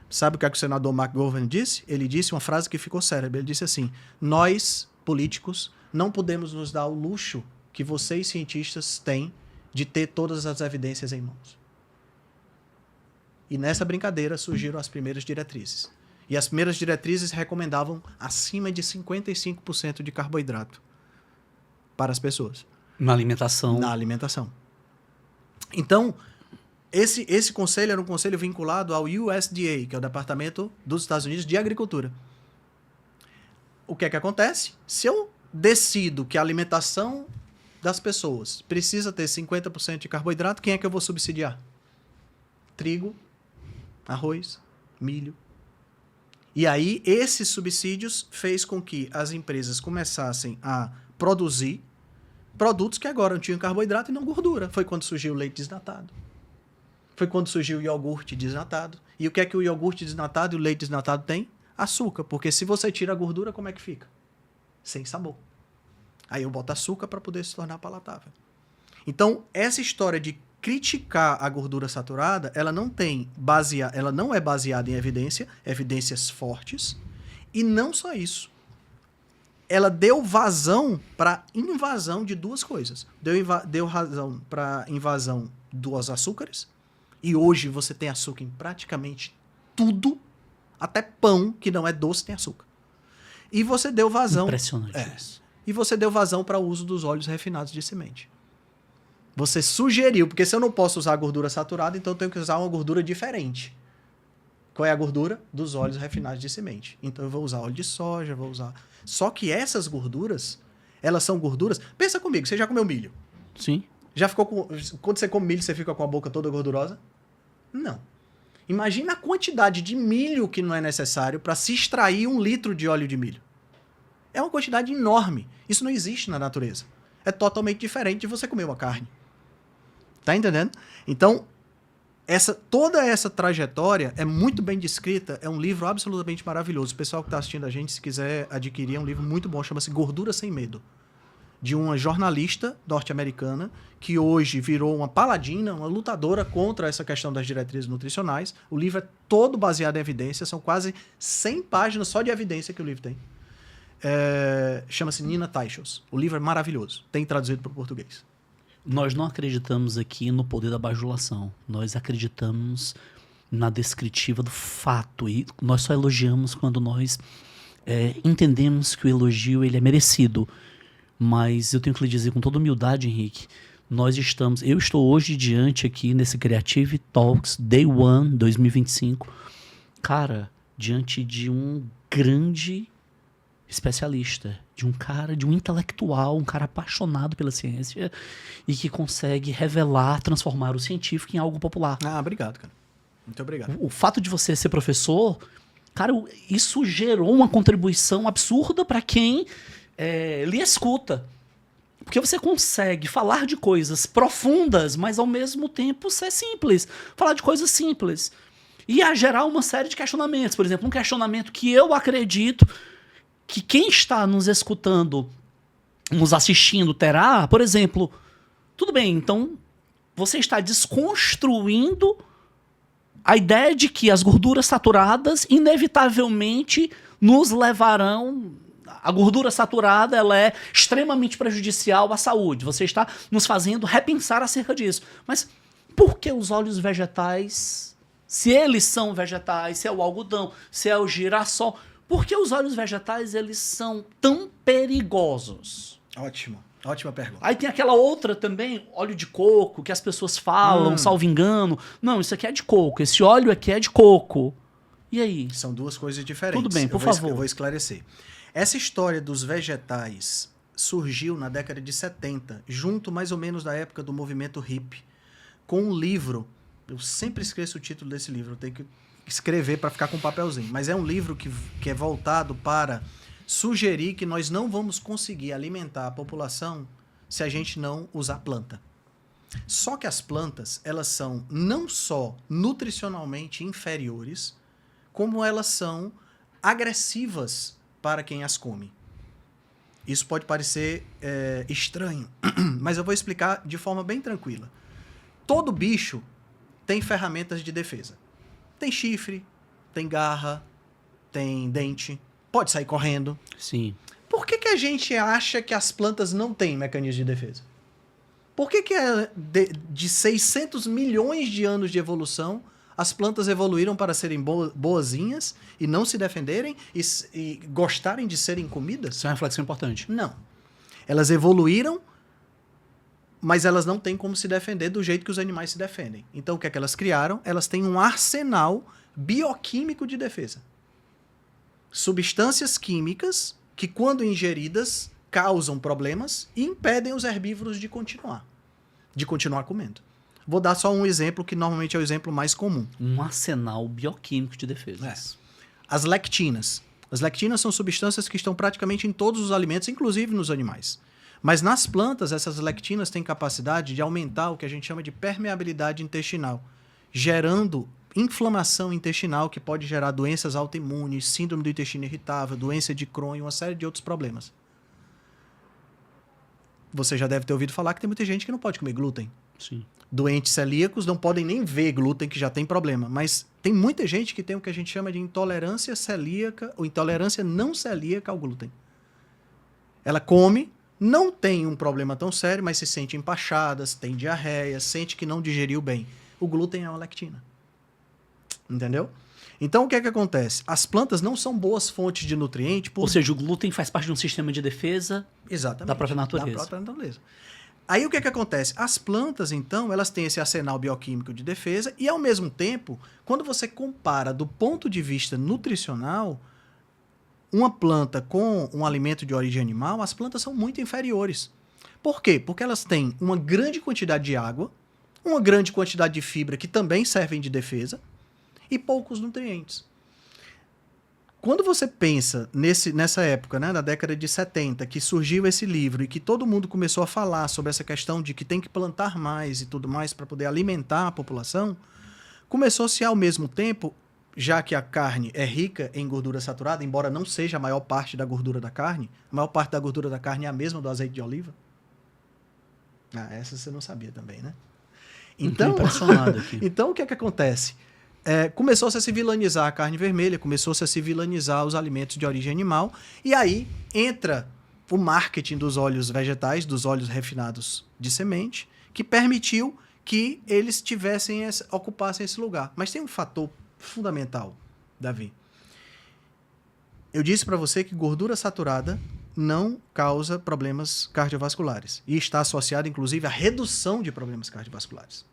Sabe o que o senador McGovern disse? Ele disse uma frase que ficou célebre. Ele disse assim, nós, políticos, não podemos nos dar o luxo que vocês, cientistas, têm de ter todas as evidências em mãos. E nessa brincadeira surgiram as primeiras diretrizes. E as primeiras diretrizes recomendavam acima de 55% de carboidrato para as pessoas. Na alimentação. Na alimentação. Então, esse conselho era um conselho vinculado ao USDA, que é o Departamento dos Estados Unidos de Agricultura. O que é que acontece? Se eu decido que a alimentação das pessoas precisa ter 50% de carboidrato, quem é que eu vou subsidiar? Trigo, arroz, milho. E aí, esses subsídios fez com que as empresas começassem a produzir produtos que agora não tinham carboidrato e não gordura. Foi quando surgiu o leite desnatado. Foi quando surgiu o iogurte desnatado. E o que é que o iogurte desnatado e o leite desnatado tem? Açúcar. Porque se você tira a gordura, como é que fica? Sem sabor. Aí eu boto açúcar para poder se tornar palatável. Então, essa história de criticar a gordura saturada, ela não é baseada em evidências fortes, e não só isso. Ela deu vazão para invasão de duas coisas. Deu razão para invasão dos açúcares, e hoje você tem açúcar em praticamente tudo, até pão que não é doce tem açúcar. E você deu vazão... Impressionante isso. E você deu vazão para o uso dos óleos refinados de semente. Você sugeriu, porque se eu não posso usar gordura saturada, então eu tenho que usar uma gordura diferente. Qual é a gordura? Dos óleos refinados de semente. Então eu vou usar óleo de soja, vou usar... Só que essas gorduras, elas são gorduras... Pensa comigo, você já comeu milho? Sim. Já ficou com... Quando você come milho, você fica com a boca toda gordurosa? Não. Imagina a quantidade de milho que não é necessário para se extrair 1 litro de óleo de milho. É uma quantidade enorme. Isso não existe na natureza. É totalmente diferente de você comer uma carne. Tá entendendo? Então, toda essa trajetória é muito bem descrita, é um livro absolutamente maravilhoso. O pessoal que está assistindo a gente, se quiser adquirir, é um livro muito bom, chama-se Gordura Sem Medo, de uma jornalista norte-americana que hoje virou uma paladina, uma lutadora contra essa questão das diretrizes nutricionais. O livro é todo baseado em evidência, são quase 100 páginas só de evidência que o livro tem. Chama-se Nina Teicholz. O livro é maravilhoso, tem traduzido para o português. Nós não acreditamos aqui no poder da bajulação. Nós acreditamos na descritiva do fato. E nós só elogiamos quando nós entendemos que o elogio ele é merecido. Mas eu tenho que lhe dizer com toda humildade, Henrique, Eu estou hoje diante aqui nesse Creative Talks Day One 2025, cara, diante de um grande especialista, de um intelectual, um cara apaixonado pela ciência e que consegue revelar, transformar o científico em algo popular. Ah, obrigado, cara. Muito obrigado. O fato de você ser professor, cara, isso gerou uma contribuição absurda para quem lhe escuta. Porque você consegue falar de coisas profundas, mas ao mesmo tempo ser simples. Falar de coisas simples. E a gerar uma série de questionamentos. Por exemplo, um questionamento que eu acredito que quem está nos escutando, nos assistindo, terá, por exemplo, tudo bem, então você está desconstruindo a ideia de que as gorduras saturadas inevitavelmente nos levarão... A gordura saturada, ela é extremamente prejudicial à saúde. Você está nos fazendo repensar acerca disso. Mas por que os óleos vegetais, se eles são vegetais, se é o algodão, se é o girassol, por que os óleos vegetais eles são tão perigosos? Ótimo. Ótima pergunta. Aí tem aquela outra também, óleo de coco, que as pessoas falam, salvo engano. Não, isso aqui é de coco, esse óleo aqui é de coco. E aí? São duas coisas diferentes. Tudo bem, por favor. Eu vou esclarecer. Essa história dos vegetais surgiu na década de 70, junto mais ou menos da época do movimento hippie, com um livro, eu sempre esqueço o título desse livro, eu tenho que escrever para ficar com um papelzinho, mas é um livro que é voltado para sugerir que nós não vamos conseguir alimentar a população se a gente não usar planta. Só que as plantas, elas são não só nutricionalmente inferiores, como elas são agressivas para quem as come. Isso pode parecer estranho, mas eu vou explicar de forma bem tranquila. Todo bicho tem ferramentas de defesa. Tem chifre, tem garra, tem dente, pode sair correndo. Sim. Por que a gente acha que as plantas não têm mecanismos de defesa? Por que de 600 milhões de anos de evolução, as plantas evoluíram para serem boazinhas e não se defenderem e gostarem de serem comidas? Isso é uma reflexão importante. Não. Elas evoluíram, mas elas não têm como se defender do jeito que os animais se defendem. Então, o que é que elas criaram? Elas têm um arsenal bioquímico de defesa. Substâncias químicas que, quando ingeridas, causam problemas e impedem os herbívoros de continuar comendo. Vou dar só um exemplo que normalmente é o exemplo mais comum. Um arsenal bioquímico de defesas. As lectinas. As lectinas são substâncias que estão praticamente em todos os alimentos, inclusive nos animais. Mas nas plantas, essas lectinas têm capacidade de aumentar o que a gente chama de permeabilidade intestinal, gerando inflamação intestinal que pode gerar doenças autoimunes, síndrome do intestino irritável, doença de Crohn e uma série de outros problemas. Você já deve ter ouvido falar que tem muita gente que não pode comer glúten. Sim. Doentes celíacos não podem nem ver glúten, que já tem problema. Mas tem muita gente que tem o que a gente chama de intolerância celíaca ou intolerância não celíaca ao glúten. Ela come, não tem um problema tão sério, mas se sente empachada, tem diarreia, sente que não digeriu bem. O glúten é uma lectina. Entendeu? Então, o que é que acontece? As plantas não são boas fontes de nutriente. Ou seja, o glúten faz parte de um sistema de defesa da própria natureza. Da própria natureza. Aí, o que é que acontece? As plantas, então, elas têm esse arsenal bioquímico de defesa e, ao mesmo tempo, quando você compara do ponto de vista nutricional, uma planta com um alimento de origem animal, as plantas são muito inferiores. Por quê? Porque elas têm uma grande quantidade de água, uma grande quantidade de fibra que também servem de defesa, e poucos nutrientes. Quando você pensa nessa época, né, na década de 70, que surgiu esse livro e que todo mundo começou a falar sobre essa questão de que tem que plantar mais e tudo mais para poder alimentar a população, começou-se ao mesmo tempo, já que a carne é rica em gordura saturada, embora não seja a maior parte da gordura da carne, a maior parte da gordura da carne é a mesma do azeite de oliva. Ah, essa você não sabia também, né? Então, impressionado aqui. Então, o que é que acontece? Começou-se a se vilanizar a carne vermelha, começou-se a se vilanizar os alimentos de origem animal, e aí entra o marketing dos óleos vegetais, dos óleos refinados de semente, que permitiu que eles ocupassem esse lugar. Mas tem um fator fundamental, Davi. Eu disse para você que gordura saturada não causa problemas cardiovasculares. E está associado, inclusive, à redução de problemas cardiovasculares.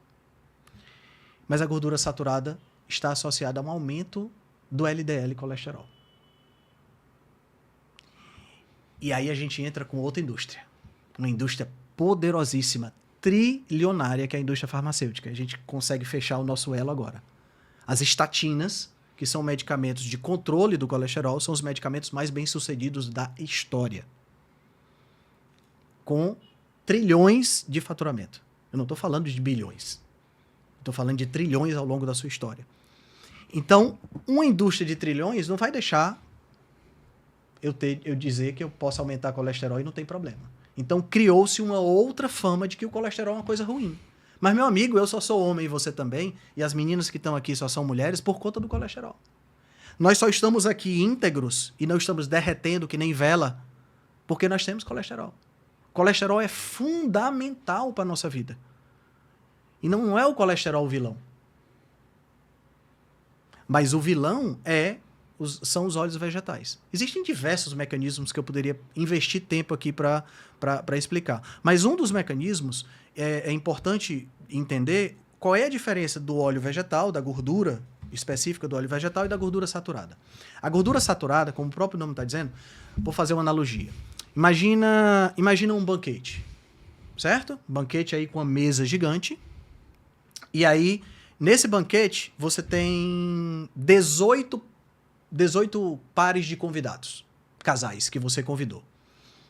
Mas a gordura saturada está associada a um aumento do LDL colesterol. E aí a gente entra com outra indústria. Uma indústria poderosíssima, trilionária, que é a indústria farmacêutica. A gente consegue fechar o nosso elo agora. As estatinas, que são medicamentos de controle do colesterol, são os medicamentos mais bem-sucedidos da história. Com trilhões de faturamento. Eu não estou falando de bilhões. Estou falando de trilhões ao longo da sua história. Então, uma indústria de trilhões não vai deixar eu dizer que eu posso aumentar colesterol e não tem problema. Então, criou-se uma outra fama de que o colesterol é uma coisa ruim. Mas, meu amigo, eu só sou homem e você também, e as meninas que estão aqui só são mulheres por conta do colesterol. Nós só estamos aqui íntegros e não estamos derretendo que nem vela porque nós temos colesterol. Colesterol é fundamental para a nossa vida. E não é o colesterol o vilão. Mas o vilão são os óleos vegetais. Existem diversos mecanismos que eu poderia investir tempo aqui para explicar. Mas um dos mecanismos é importante entender qual é a diferença do óleo vegetal, da gordura específica do óleo vegetal e da gordura saturada. A gordura saturada, como o próprio nome está dizendo, vou fazer uma analogia. Imagina um banquete, certo? Um banquete aí com uma mesa gigante. E aí, nesse banquete, você tem 18 pares de convidados, casais que você convidou.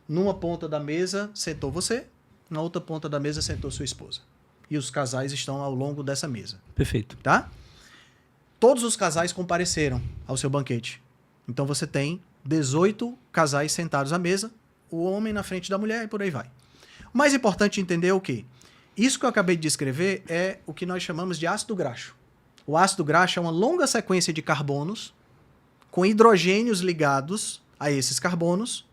Numa ponta da mesa sentou você, na outra ponta da mesa sentou sua esposa. E os casais estão ao longo dessa mesa. Perfeito. Tá? Todos os casais compareceram ao seu banquete. Então você tem 18 casais sentados à mesa, o homem na frente da mulher e por aí vai. O mais importante entender é o quê? Isso que eu acabei de descrever é o que nós chamamos de ácido graxo. O ácido graxo é uma longa sequência de carbonos com hidrogênios ligados a esses carbonos.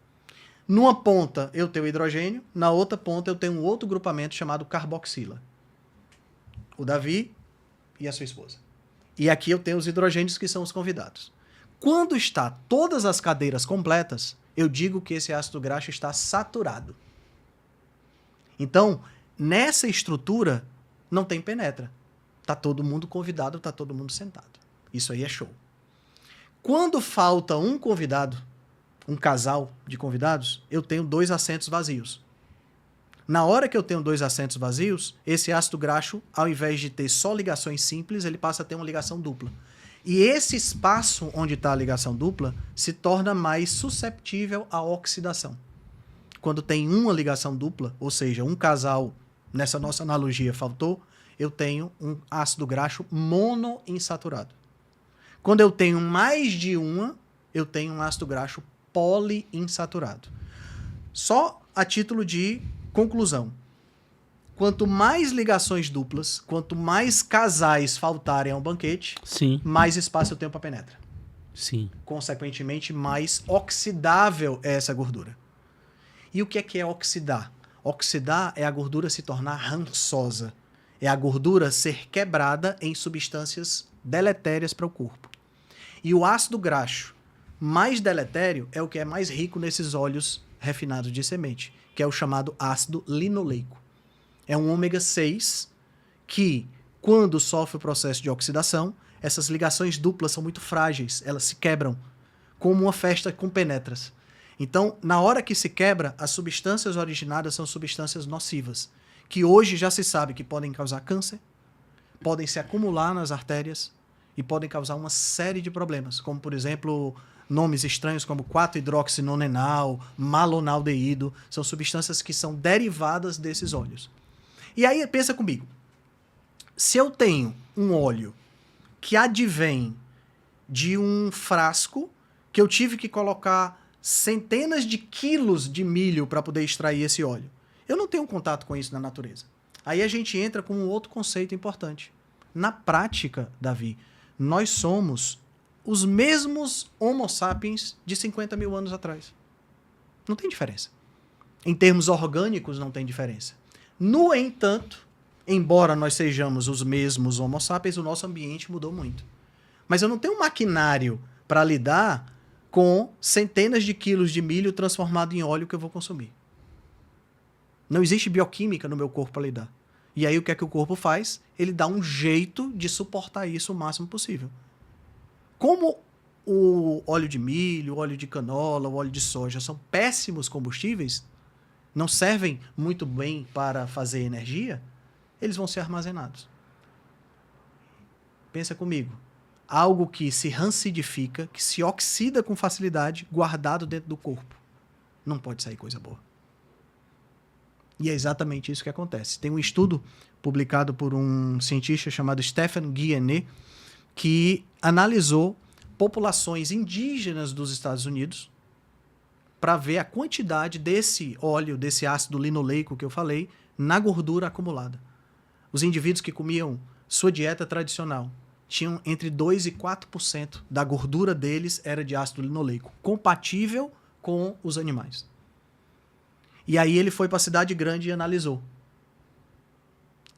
Numa ponta eu tenho hidrogênio, na outra ponta eu tenho um outro grupamento chamado carboxila. O Davi e a sua esposa. E aqui eu tenho os hidrogênios que são os convidados. Quando está todas as cadeiras completas, eu digo que esse ácido graxo está saturado. Então, nessa estrutura, não tem penetra. Está todo mundo convidado, está todo mundo sentado. Isso aí é show. Quando falta um convidado, um casal de convidados, eu tenho 2 assentos vazios. Na hora que eu tenho 2 assentos vazios, esse ácido graxo, ao invés de ter só ligações simples, ele passa a ter uma ligação dupla. E esse espaço onde está a ligação dupla se torna mais susceptível à oxidação. Quando tem uma ligação dupla, ou seja, um casal, nessa nossa analogia, faltou, eu tenho um ácido graxo monoinsaturado. Quando eu tenho mais de uma, eu tenho um ácido graxo poliinsaturado. Só a título de conclusão. Quanto mais ligações duplas, quanto mais casais faltarem ao banquete, Sim. mais espaço eu tenho para penetra. Sim. Consequentemente, mais oxidável é essa gordura. E o que é oxidar? Oxidar é a gordura se tornar rançosa. É a gordura ser quebrada em substâncias deletérias para o corpo. E o ácido graxo mais deletério é o que é mais rico nesses óleos refinados de semente, que é o chamado ácido linoleico. É um ômega 6 que, quando sofre o processo de oxidação, essas ligações duplas são muito frágeis, elas se quebram, como uma festa com penetras. Então, na hora que se quebra, as substâncias originadas são substâncias nocivas, que hoje já se sabe que podem causar câncer, podem se acumular nas artérias e podem causar uma série de problemas, como, por exemplo, nomes estranhos como 4-hidroxinonenal, malonaldeído, são substâncias que são derivadas desses óleos. E aí, pensa comigo, se eu tenho um óleo que advém de um frasco que eu tive que colocar centenas de quilos de milho para poder extrair esse óleo, eu não tenho contato com isso na natureza. Aí a gente entra com um outro conceito importante. Na prática, Davi, nós somos os mesmos Homo sapiens de 50 mil anos atrás. Não tem diferença. Em termos orgânicos, não tem diferença. No entanto, embora nós sejamos os mesmos Homo sapiens, o nosso ambiente mudou muito. Mas eu não tenho um maquinário para lidar com centenas de quilos de milho transformado em óleo que eu vou consumir. Não existe bioquímica no meu corpo para lidar. E aí o que é que o corpo faz? Ele dá um jeito de suportar isso o máximo possível. Como o óleo de milho, o óleo de canola, o óleo de soja são péssimos combustíveis, não servem muito bem para fazer energia, eles vão ser armazenados. Pensa comigo. Algo que se rancidifica, que se oxida com facilidade, guardado dentro do corpo. Não pode sair coisa boa. E é exatamente isso que acontece. Tem um estudo publicado por um cientista chamado Stephen Guyenet, que analisou populações indígenas dos Estados Unidos para ver a quantidade desse óleo, desse ácido linoleico que eu falei, na gordura acumulada. Os indivíduos que comiam sua dieta tradicional tinham entre 2% e 4% da gordura deles era de ácido linoleico, compatível com os animais. E aí ele foi para a cidade grande e analisou.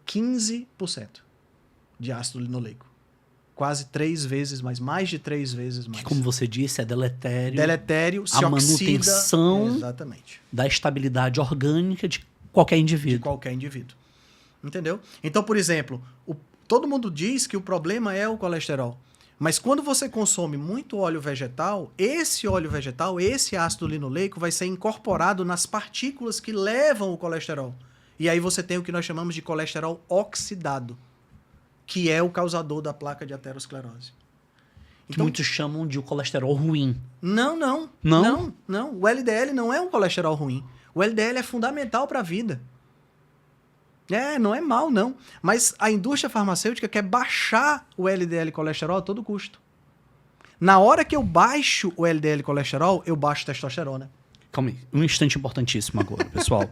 15% de ácido linoleico. Quase 3 vezes mais, mais de 3 vezes mais. Que, como você disse, é deletério. Deletério, se a oxida. manutenção Exatamente. da estabilidade orgânica de qualquer indivíduo. De qualquer indivíduo. Entendeu? Então, por exemplo, todo mundo diz que o problema é o colesterol. Mas quando você consome muito óleo vegetal, esse ácido linoleico vai ser incorporado nas partículas que levam o colesterol. E aí você tem o que nós chamamos de colesterol oxidado, que é o causador da placa de aterosclerose. Que muitos chamam de o colesterol ruim. Não. O LDL não é um colesterol ruim. O LDL é fundamental para a vida. Não é mal, não. Mas a indústria farmacêutica quer baixar o LDL colesterol a todo custo. Na hora que eu baixo o LDL colesterol, eu baixo testosterona. Calma aí, um instante importantíssimo agora, pessoal.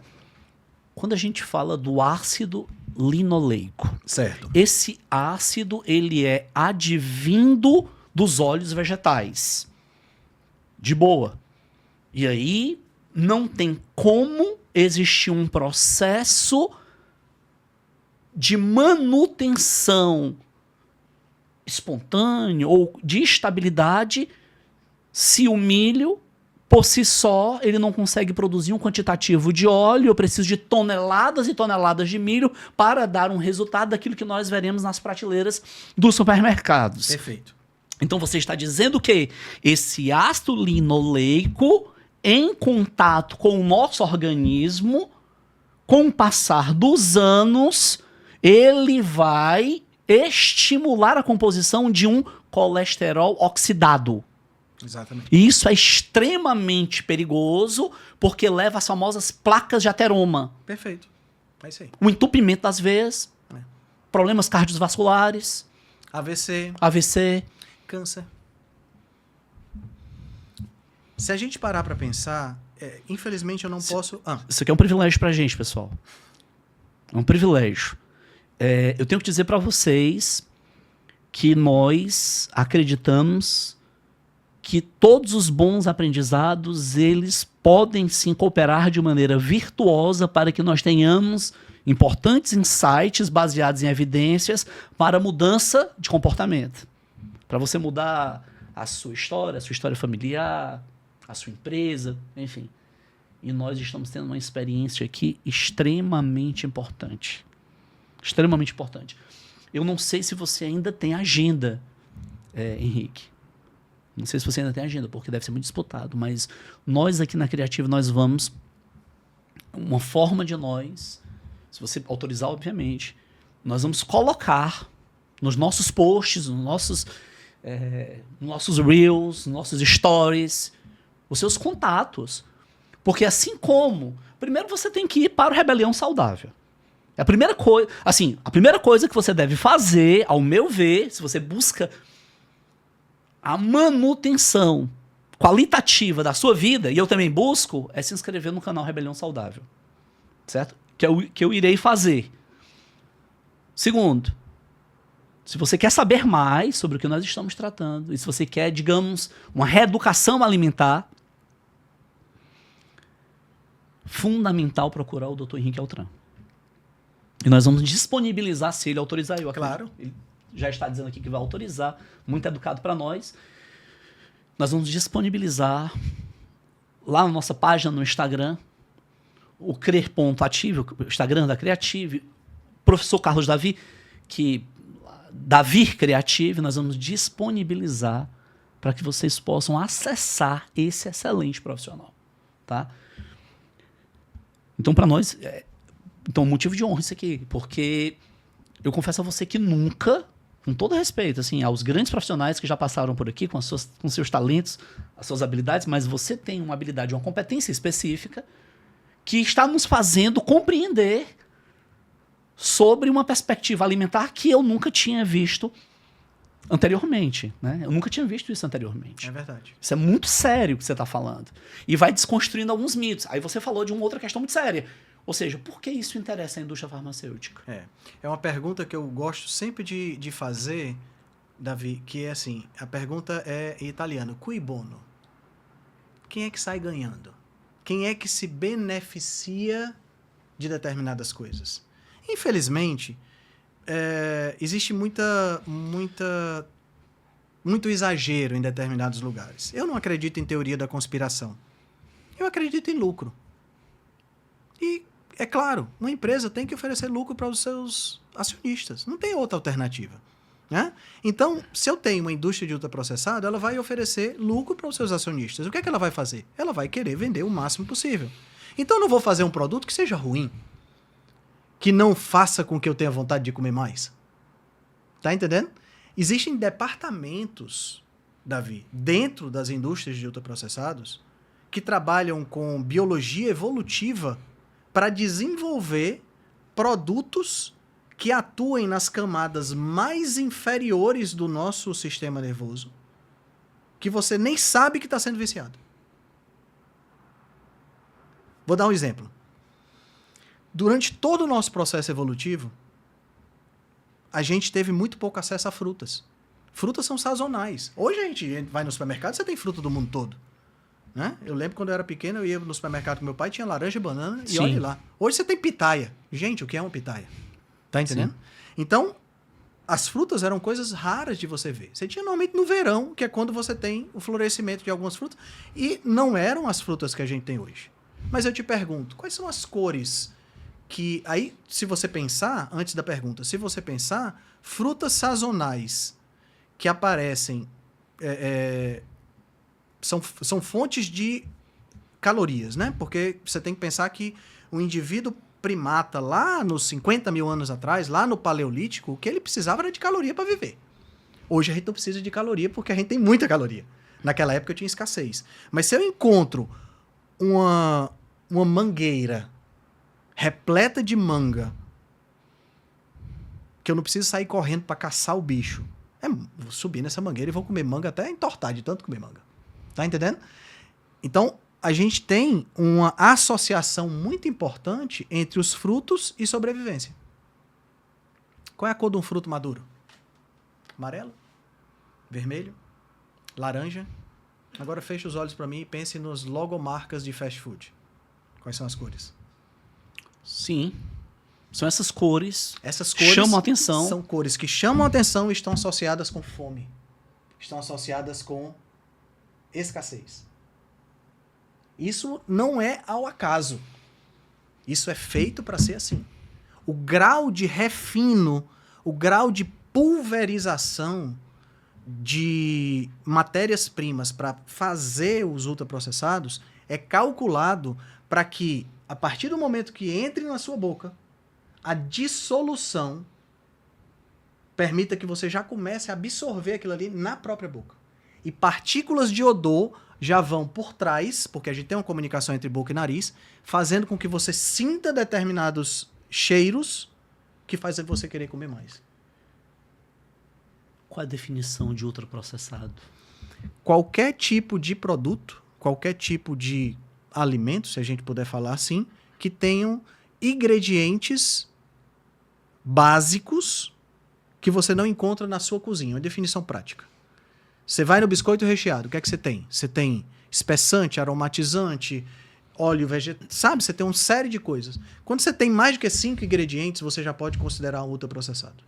Quando a gente fala do ácido linoleico, certo? Esse ácido, ele é advindo dos óleos vegetais. De boa. E aí, não tem como existir um processo de manutenção espontânea ou de estabilidade se o milho, por si só, ele não consegue produzir um quantitativo de óleo. Eu preciso de toneladas e toneladas de milho para dar um resultado daquilo que nós veremos nas prateleiras dos supermercados. Perfeito. Então você está dizendo que esse ácido linoleico, em contato com o nosso organismo, com o passar dos anos, ele vai estimular a composição de um colesterol oxidado. Exatamente. E isso é extremamente perigoso, porque leva às famosas placas de ateroma. Perfeito. É isso aí. O entupimento das veias, problemas cardiovasculares, AVC, câncer. Se a gente parar para pensar, infelizmente eu não posso... Isso aqui é um privilégio pra gente, pessoal. É um privilégio. Eu tenho que dizer para vocês que nós acreditamos que todos os bons aprendizados, eles podem sim cooperar de maneira virtuosa para que nós tenhamos importantes insights baseados em evidências para mudança de comportamento. Para você mudar a sua história familiar, a sua empresa, enfim. E nós estamos tendo uma experiência aqui extremamente importante. Extremamente importante. Eu não sei se você ainda tem agenda, Henrique. Não sei se você ainda tem agenda, porque deve ser muito disputado. Mas nós aqui na Criativa, nós vamos... Uma forma de nós, se você autorizar, obviamente, nós vamos colocar nos nossos posts, nos nossos reels, nos nossos stories, os seus contatos. Porque assim como... Primeiro você tem que ir para o Rebelião Saudável. A primeira coisa que você deve fazer, ao meu ver, se você busca a manutenção qualitativa da sua vida, e eu também busco, é se inscrever no canal Rebelião Saudável. Certo? Que eu irei fazer. Segundo, se você quer saber mais sobre o que nós estamos tratando, e se você quer, digamos, uma reeducação alimentar, fundamental procurar o Dr. Henrique Altran. E nós vamos disponibilizar, se ele autorizar, eu acredito. Claro. Ele já está dizendo aqui que vai autorizar, muito educado para nós. nós vamos disponibilizar lá na nossa página no Instagram, o Crer.ativo, o Instagram da Creative, professor Carlos Davi, Davi Creative, nós vamos disponibilizar para que vocês possam acessar esse excelente profissional, tá? Então, para nós, então, motivo de honra isso aqui, porque eu confesso a você que nunca, com todo respeito, assim, aos grandes profissionais que já passaram por aqui, com seus talentos, as suas habilidades, mas você tem uma habilidade, uma competência específica que está nos fazendo compreender sobre uma perspectiva alimentar que eu nunca tinha visto anteriormente, né? Eu nunca tinha visto isso anteriormente. É verdade. Isso é muito sério o que você está falando. E vai desconstruindo alguns mitos. Aí você falou de uma outra questão muito séria. Ou seja, por que isso interessa a indústria farmacêutica? É uma pergunta que eu gosto sempre de fazer, Davi, que é assim, a pergunta é em italiano, cui bono? Quem é que sai ganhando? Quem é que se beneficia de determinadas coisas? Infelizmente, existe muito exagero em determinados lugares. Eu não acredito em teoria da conspiração. Eu acredito em lucro. E, é claro, uma empresa tem que oferecer lucro para os seus acionistas. Não tem outra alternativa, né? Então, se eu tenho uma indústria de ultraprocessado, ela vai oferecer lucro para os seus acionistas. O que é que ela vai fazer? Ela vai querer vender o máximo possível. Então, eu não vou fazer um produto que seja ruim, que não faça com que eu tenha vontade de comer mais. Tá entendendo? Existem departamentos, Davi, dentro das indústrias de ultraprocessados, que trabalham com biologia evolutiva para desenvolver produtos que atuem nas camadas mais inferiores do nosso sistema nervoso, que você nem sabe que está sendo viciado. Vou dar um exemplo. Durante todo o nosso processo evolutivo, a gente teve muito pouco acesso a frutas. Frutas são sazonais. Hoje a gente vai no supermercado, você tem fruta do mundo todo. Né? Eu lembro quando eu era pequeno, eu ia no supermercado com meu pai, tinha laranja e banana, e olha lá. Hoje você tem pitaia. Gente, o que é uma pitaia? Tá entendendo? Sim. Então, as frutas eram coisas raras de você ver. Você tinha normalmente no verão, que é quando você tem o florescimento de algumas frutas, e não eram as frutas que a gente tem hoje. Mas eu te pergunto, quais são as cores que... Aí, se você pensar, antes da pergunta, se você pensar, frutas sazonais que aparecem... São fontes de calorias, né? Porque você tem que pensar que o indivíduo primata lá nos 50 mil anos atrás, lá no Paleolítico, o que ele precisava era de caloria para viver. Hoje a gente não precisa de caloria porque a gente tem muita caloria. Naquela época eu tinha escassez. Mas se eu encontro uma mangueira repleta de manga, que eu não preciso sair correndo para caçar o bicho, vou subir nessa mangueira e vou comer manga até entortar de tanto comer manga. Tá entendendo? Então, a gente tem uma associação muito importante entre os frutos e sobrevivência. Qual é a cor de um fruto maduro? Amarelo? Vermelho? Laranja? Agora feche os olhos para mim e pense nos logomarcas de fast food. Quais são as cores? Sim. São essas cores. Essas cores chamam a atenção. São cores que chamam a atenção e estão associadas com fome. Estão associadas com escassez. Isso não é ao acaso. Isso é feito para ser assim. O grau de refino, o grau de pulverização de matérias-primas para fazer os ultraprocessados é calculado para que, a partir do momento que entre na sua boca, a dissolução permita que você já comece a absorver aquilo ali na própria boca. E partículas de odor já vão por trás, porque a gente tem uma comunicação entre boca e nariz, fazendo com que você sinta determinados cheiros que fazem você querer comer mais. Qual é a definição de ultraprocessado? Qualquer tipo de produto, qualquer tipo de alimento, se a gente puder falar assim, que tenham ingredientes básicos que você não encontra na sua cozinha. Uma definição prática. Você vai no biscoito recheado, o que é que você tem? Você tem espessante, aromatizante, óleo vegetal, sabe? Você tem uma série de coisas. Quando você tem mais do que 5 ingredientes, você já pode considerar um ultraprocessado.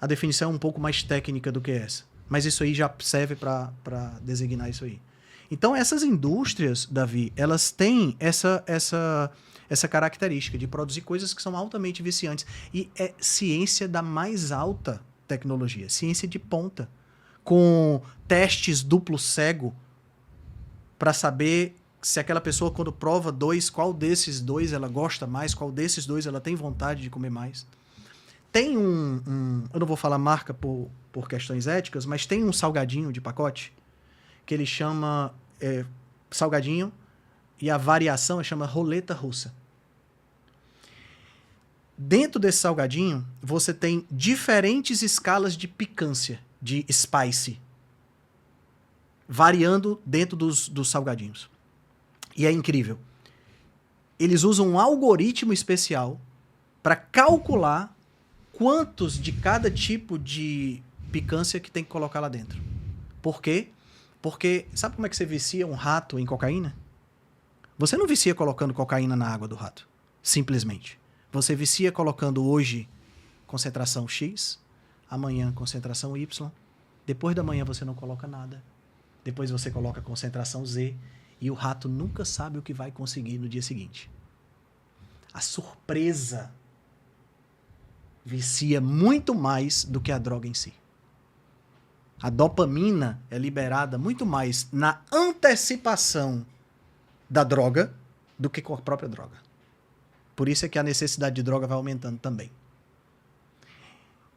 A definição é um pouco mais técnica do que essa. Mas isso aí já serve para designar isso aí. Então, essas indústrias, Davi, elas têm essa característica de produzir coisas que são altamente viciantes. E é ciência da mais alta tecnologia, ciência de ponta, com testes duplo cego para saber se aquela pessoa, quando prova dois, qual desses dois ela gosta mais, qual desses dois ela tem vontade de comer mais. Tem eu não vou falar marca por questões éticas, mas tem um salgadinho de pacote que ele chama salgadinho e a variação chama roleta russa. Dentro desse salgadinho, você tem diferentes escalas de picância, de spice, variando dentro dos salgadinhos. E é incrível. Eles usam um algoritmo especial para calcular quantos de cada tipo de picância que tem que colocar lá dentro. Por quê? Porque sabe como é que você vicia um rato em cocaína? Você não vicia colocando cocaína na água do rato, simplesmente. Você vicia colocando hoje concentração X, amanhã concentração Y, depois da manhã você não coloca nada, depois você coloca concentração Z, e o rato nunca sabe o que vai conseguir no dia seguinte. A surpresa vicia muito mais do que a droga em si. A dopamina é liberada muito mais na antecipação da droga do que com a própria droga. Por isso é que a necessidade de droga vai aumentando também.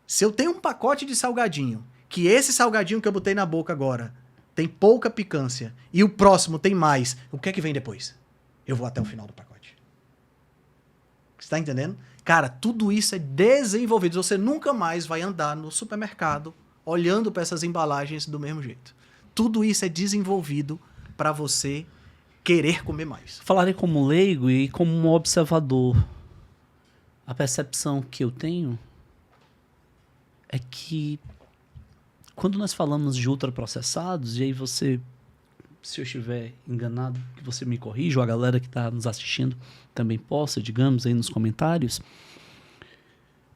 Se eu tenho um pacote de salgadinho, que esse salgadinho que eu botei na boca agora tem pouca picância e o próximo tem mais, o que é que vem depois? Eu vou até o final do pacote. Você está entendendo? Cara, tudo isso é desenvolvido. Você nunca mais vai andar no supermercado olhando para essas embalagens do mesmo jeito. Tudo isso é desenvolvido para você querer comer mais. Falarei como leigo e como um observador. A percepção que eu tenho é que quando nós falamos de ultraprocessados, e aí você, se eu estiver enganado, que você me corrija, ou a galera que está nos assistindo também possa, digamos, aí nos comentários.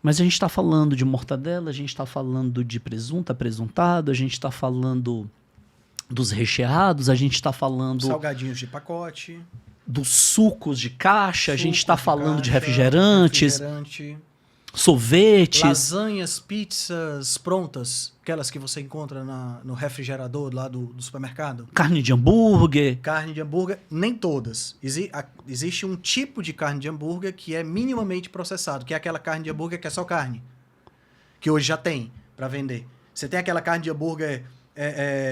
Mas a gente está falando de mortadela, a gente está falando de presunto, apresuntado, a gente está falando dos recheados, a gente está falando... salgadinhos de pacote. Dos sucos de caixa, a gente está falando de refrigerantes, sorvetes. Lasanhas, pizzas prontas, aquelas que você encontra no refrigerador lá do supermercado. Carne de hambúrguer. Carne de hambúrguer, nem todas. Existe um tipo de carne de hambúrguer que é minimamente processado, que é aquela carne de hambúrguer que é só carne. Que hoje já tem para vender. Você tem aquela carne de hambúrguer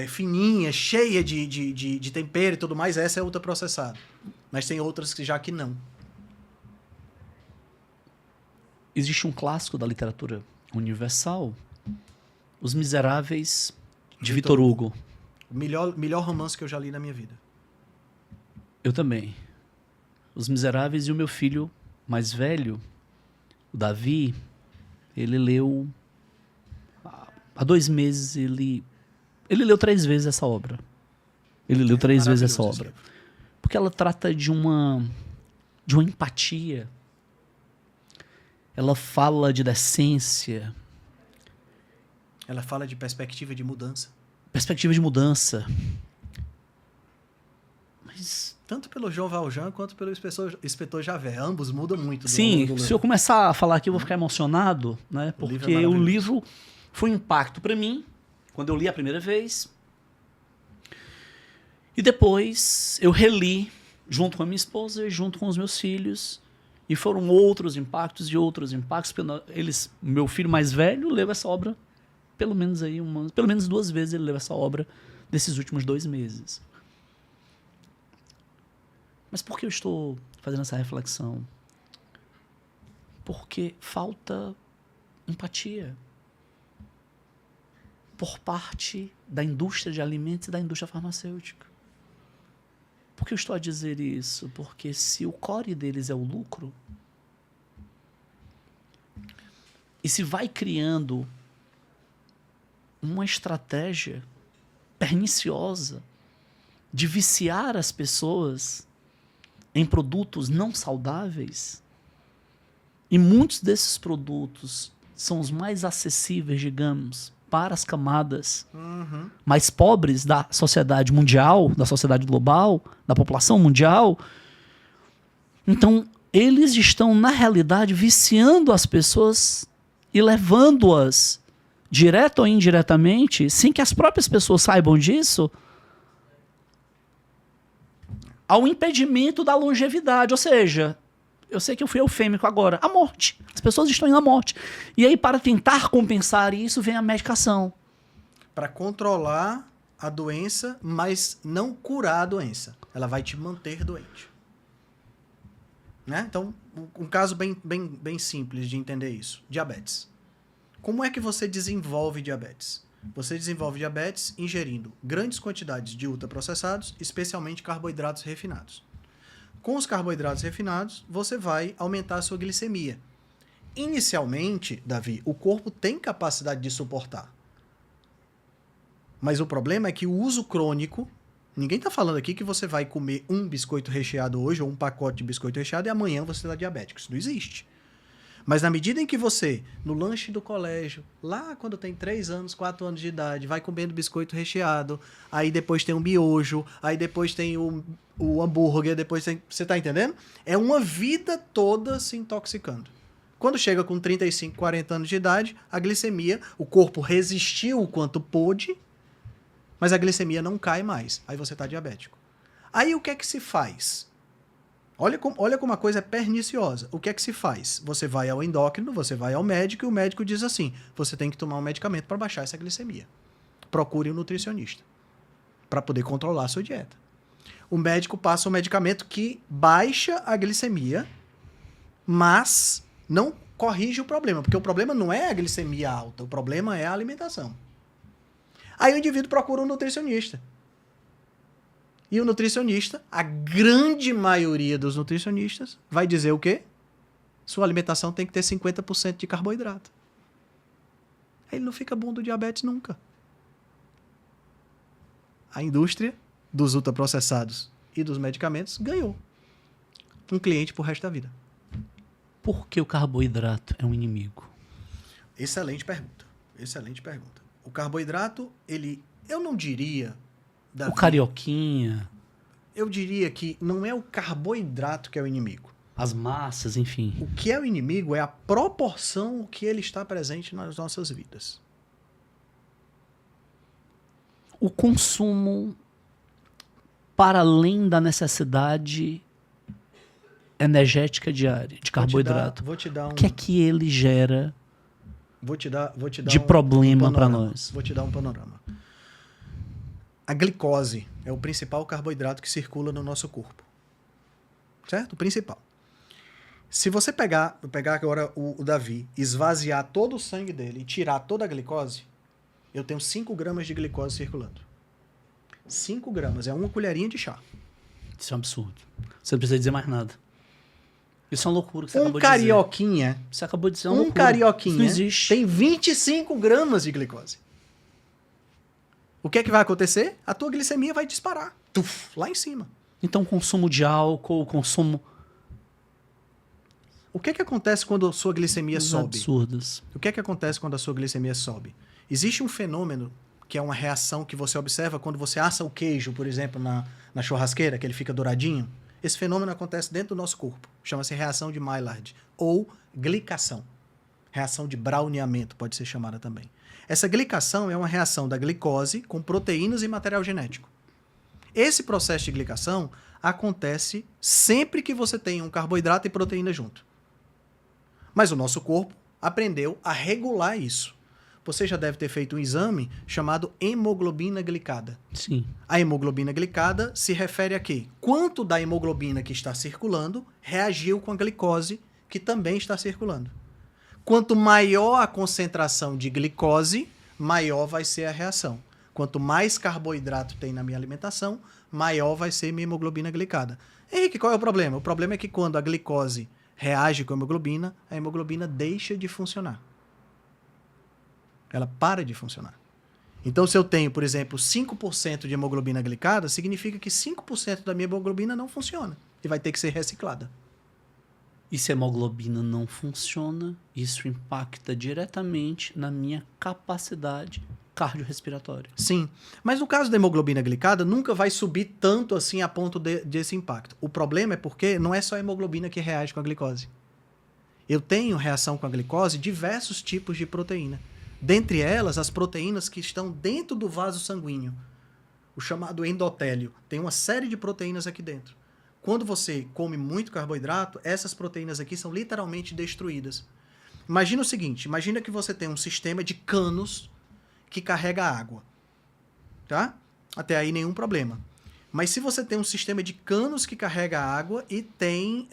fininha, cheia de tempero e tudo mais, essa é ultraprocessada. Mas tem outras que não. Existe um clássico da literatura universal, Os Miseráveis, de Victor Hugo. O melhor romance que eu já li na minha vida. Eu também. Os Miseráveis, e o meu filho mais velho, o Davi, ele leu... Há 2 meses, ele leu 3 vezes essa obra. Ele leu 3 vezes essa obra. Porque ela trata de uma empatia. Ela fala de decência. Ela fala de perspectiva de mudança. Perspectiva de mudança. Mas... tanto pelo João Valjean quanto pelo Inspetor Javert. Ambos mudam muito. Sim, se eu começar a falar aqui, eu vou ficar emocionado, né? Porque o livro foi um impacto para mim, quando eu li a primeira vez. E depois eu reli, junto com a minha esposa e junto com os meus filhos. E foram outros impactos e outros impactos. Meu filho mais velho leu essa obra, pelo menos 2 vezes ele leu essa obra nesses últimos 2 meses. Mas por que eu estou fazendo essa reflexão? Porque falta empatia por parte da indústria de alimentos e da indústria farmacêutica. Por que eu estou a dizer isso? Porque se o core deles é o lucro, e se vai criando uma estratégia perniciosa de viciar as pessoas em produtos não saudáveis, e muitos desses produtos são os mais acessíveis, digamos, para as camadas Uhum. mais pobres da sociedade mundial, da sociedade global, da população mundial. Então, eles estão, na realidade, viciando as pessoas e levando-as, direto ou indiretamente, sem que as próprias pessoas saibam disso, ao impedimento da longevidade. Ou seja, eu sei que eu fui eufêmico agora, a morte. As pessoas estão indo à morte. E aí, para tentar compensar isso, vem a medicação. Para controlar a doença, mas não curar a doença. Ela vai te manter doente. Né? Então, um caso bem simples de entender isso. Diabetes. Como é que você desenvolve diabetes? Você desenvolve diabetes ingerindo grandes quantidades de ultraprocessados, especialmente carboidratos refinados. Com os carboidratos refinados, você vai aumentar a sua glicemia. Inicialmente, Davi, o corpo tem capacidade de suportar. Mas o problema é que o uso crônico... Ninguém está falando aqui que você vai comer um biscoito recheado hoje ou um pacote de biscoito recheado e amanhã você está diabético. Isso não existe. Mas na medida em que você, no lanche do colégio, lá quando tem 3 anos, 4 anos de idade, vai comendo biscoito recheado, aí depois tem um miojo, aí depois tem o hambúrguer, depois tem... Você está entendendo? É uma vida toda se intoxicando. Quando chega com 35, 40 anos de idade, a glicemia, o corpo resistiu o quanto pôde, mas a glicemia não cai mais. Aí você está diabético. Aí o que é que se faz? Olha como a coisa é perniciosa. O que é que se faz? Você vai ao endócrino, você vai ao médico e o médico diz assim, você tem que tomar um medicamento para baixar essa glicemia. Procure um nutricionista para poder controlar a sua dieta. O médico passa um medicamento que baixa a glicemia, mas não corrige o problema, porque o problema não é a glicemia alta, o problema é a alimentação. Aí o indivíduo procura um nutricionista. E o nutricionista, a grande maioria dos nutricionistas, vai dizer o quê? Sua alimentação tem que ter 50% de carboidrato. Aí ele não fica bom do diabetes nunca. A indústria dos ultraprocessados e dos medicamentos ganhou um cliente pro resto da vida. Por que o carboidrato é um inimigo? Excelente pergunta. Excelente pergunta. O carboidrato, eu não diria... Davi, o carioquinha. Eu diria que não é o carboidrato que é o inimigo. As massas, enfim. O que é o inimigo é a proporção que ele está presente nas nossas vidas. O consumo, para além da necessidade energética diária de carboidrato, vou te dar um... o que é que ele gera Vou te dar de problema para nós? Vou te dar um panorama. A glicose é o principal carboidrato que circula no nosso corpo. Certo? O principal. Se você pegar agora o Davi, esvaziar todo o sangue dele e tirar toda a glicose, eu tenho 5 gramas de glicose circulando. 5 gramas, é uma colherinha de chá. Isso é um absurdo. Você não precisa dizer mais nada. Isso é uma loucura que você acabou de carioquinha, dizer. Você acabou de dizer uma loucura. Carioquinha Isso não existe. Tem 25 gramas de glicose. O que é que vai acontecer? A tua glicemia vai disparar. Tuf, lá em cima. Então, consumo de álcool, consumo... O que é que acontece quando a sua glicemia sobe? Absurdos. O que é que acontece quando a sua glicemia sobe? Existe um fenômeno que é uma reação que você observa quando você assa o queijo, por exemplo, na churrasqueira, que ele fica douradinho. Esse fenômeno acontece dentro do nosso corpo. Chama-se reação de Maillard ou glicação. Reação de browneamento pode ser chamada também. Essa glicação é uma reação da glicose com proteínas e material genético. Esse processo de glicação acontece sempre que você tem um carboidrato e proteína junto. Mas o nosso corpo aprendeu a regular isso. Você já deve ter feito um exame chamado hemoglobina glicada. Sim. A hemoglobina glicada se refere a quê? Quanto da hemoglobina que está circulando reagiu com a glicose que também está circulando. Quanto maior a concentração de glicose, maior vai ser a reação. Quanto mais carboidrato tem na minha alimentação, maior vai ser minha hemoglobina glicada. Henrique, qual é o problema? O problema é que quando a glicose reage com a hemoglobina deixa de funcionar. Ela para de funcionar. Então, se eu tenho, por exemplo, 5% de hemoglobina glicada, significa que 5% da minha hemoglobina não funciona e vai ter que ser reciclada. E se a hemoglobina não funciona, isso impacta diretamente na minha capacidade cardiorrespiratória. Sim, mas no caso da hemoglobina glicada, nunca vai subir tanto assim a ponto desse impacto. O problema é porque não é só a hemoglobina que reage com a glicose. Eu tenho reação com a glicose diversos tipos de proteína. Dentre elas, as proteínas que estão dentro do vaso sanguíneo, o chamado endotélio. Tem uma série de proteínas aqui dentro. Quando você come muito carboidrato, essas proteínas aqui são literalmente destruídas. Imagina o seguinte, imagina que você tem um sistema de canos que carrega água. Tá? Até aí nenhum problema. Mas se você tem um sistema de canos que carrega água e tem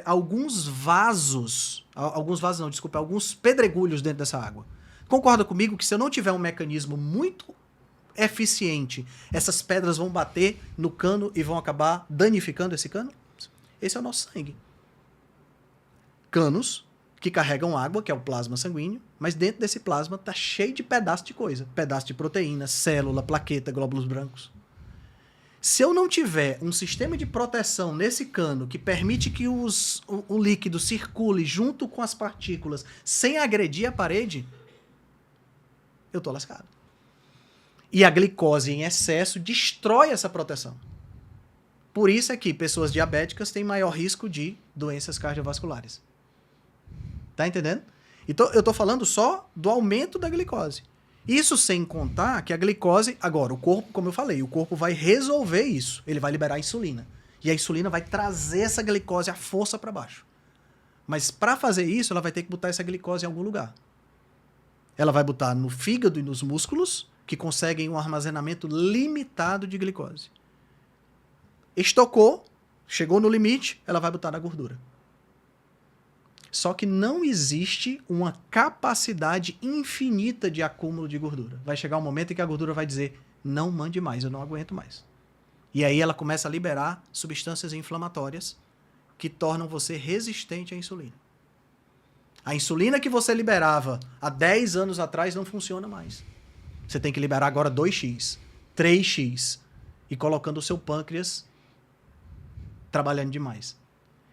alguns pedregulhos dentro dessa água. Concorda comigo que se eu não tiver um mecanismo muito eficiente, essas pedras vão bater no cano e vão acabar danificando esse cano? Esse é o nosso sangue. Canos que carregam água, que é o plasma sanguíneo, mas dentro desse plasma tá cheio de pedaço de coisa. Pedaço de proteína, célula, plaqueta, glóbulos brancos. Se eu não tiver um sistema de proteção nesse cano que permite que o líquido circule junto com as partículas sem agredir a parede, eu tô lascado. E a glicose em excesso destrói essa proteção. Por isso é que pessoas diabéticas têm maior risco de doenças cardiovasculares. Tá entendendo? Então, eu tô falando só do aumento da glicose. Isso sem contar que a glicose... Agora, o corpo, como eu falei, o corpo vai resolver isso. Ele vai liberar a insulina. E a insulina vai trazer essa glicose à força para baixo. Mas para fazer isso, ela vai ter que botar essa glicose em algum lugar. Ela vai botar no fígado e nos músculos, que conseguem um armazenamento limitado de glicose. Estocou, chegou no limite, ela vai botar na gordura. Só que não existe uma capacidade infinita de acúmulo de gordura. Vai chegar um momento em que a gordura vai dizer, não mande mais, eu não aguento mais. E aí ela começa a liberar substâncias inflamatórias que tornam você resistente à insulina. A insulina que você liberava há 10 anos atrás não funciona mais. Você tem que liberar agora 2x, 3x, e colocando o seu pâncreas trabalhando demais.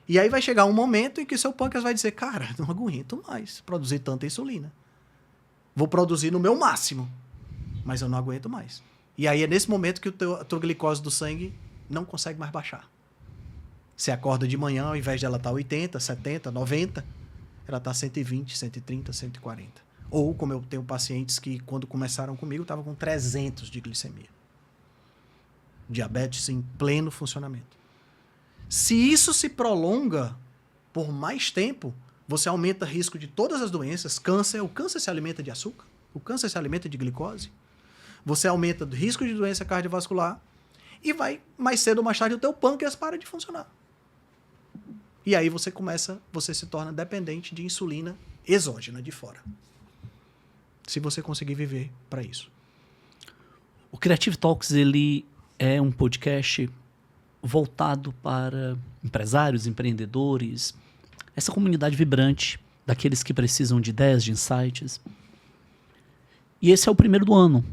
E aí vai chegar um momento em que seu pâncreas vai dizer, cara, não aguento mais produzir tanta insulina. Vou produzir no meu máximo, mas eu não aguento mais. E aí é nesse momento que a tua glicose do sangue não consegue mais baixar. Você acorda de manhã, ao invés de ela estar 80, 70, 90, ela está 120, 130, 140. Ou, como eu tenho pacientes que, quando começaram comigo, estavam com 300 de glicemia. Diabetes em pleno funcionamento. Se isso se prolonga por mais tempo, você aumenta o risco de todas as doenças. Câncer, o câncer se alimenta de açúcar, o câncer se alimenta de glicose. Você aumenta o risco de doença cardiovascular e vai, mais cedo ou mais tarde, o teu pâncreas para de funcionar. E aí você se torna dependente de insulina exógena de fora. Se você conseguir viver para isso. O Creative Talks, ele é um podcast voltado para empresários, empreendedores, essa comunidade vibrante, daqueles que precisam de ideias, de insights. E esse é o primeiro do ano,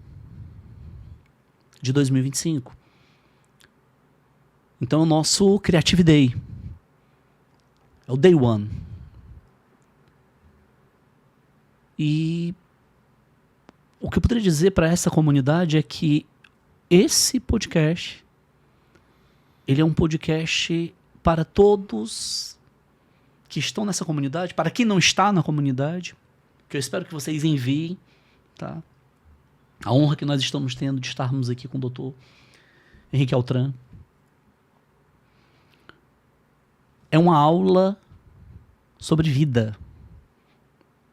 de 2025. Então é o nosso Creative Day. É o Day One. E o que eu poderia dizer para essa comunidade é que esse podcast, ele é um podcast para todos que estão nessa comunidade, para quem não está na comunidade, que eu espero que vocês enviem, tá? A honra que nós estamos tendo de estarmos aqui com o Dr. Henrique Altran. É uma aula sobre vida.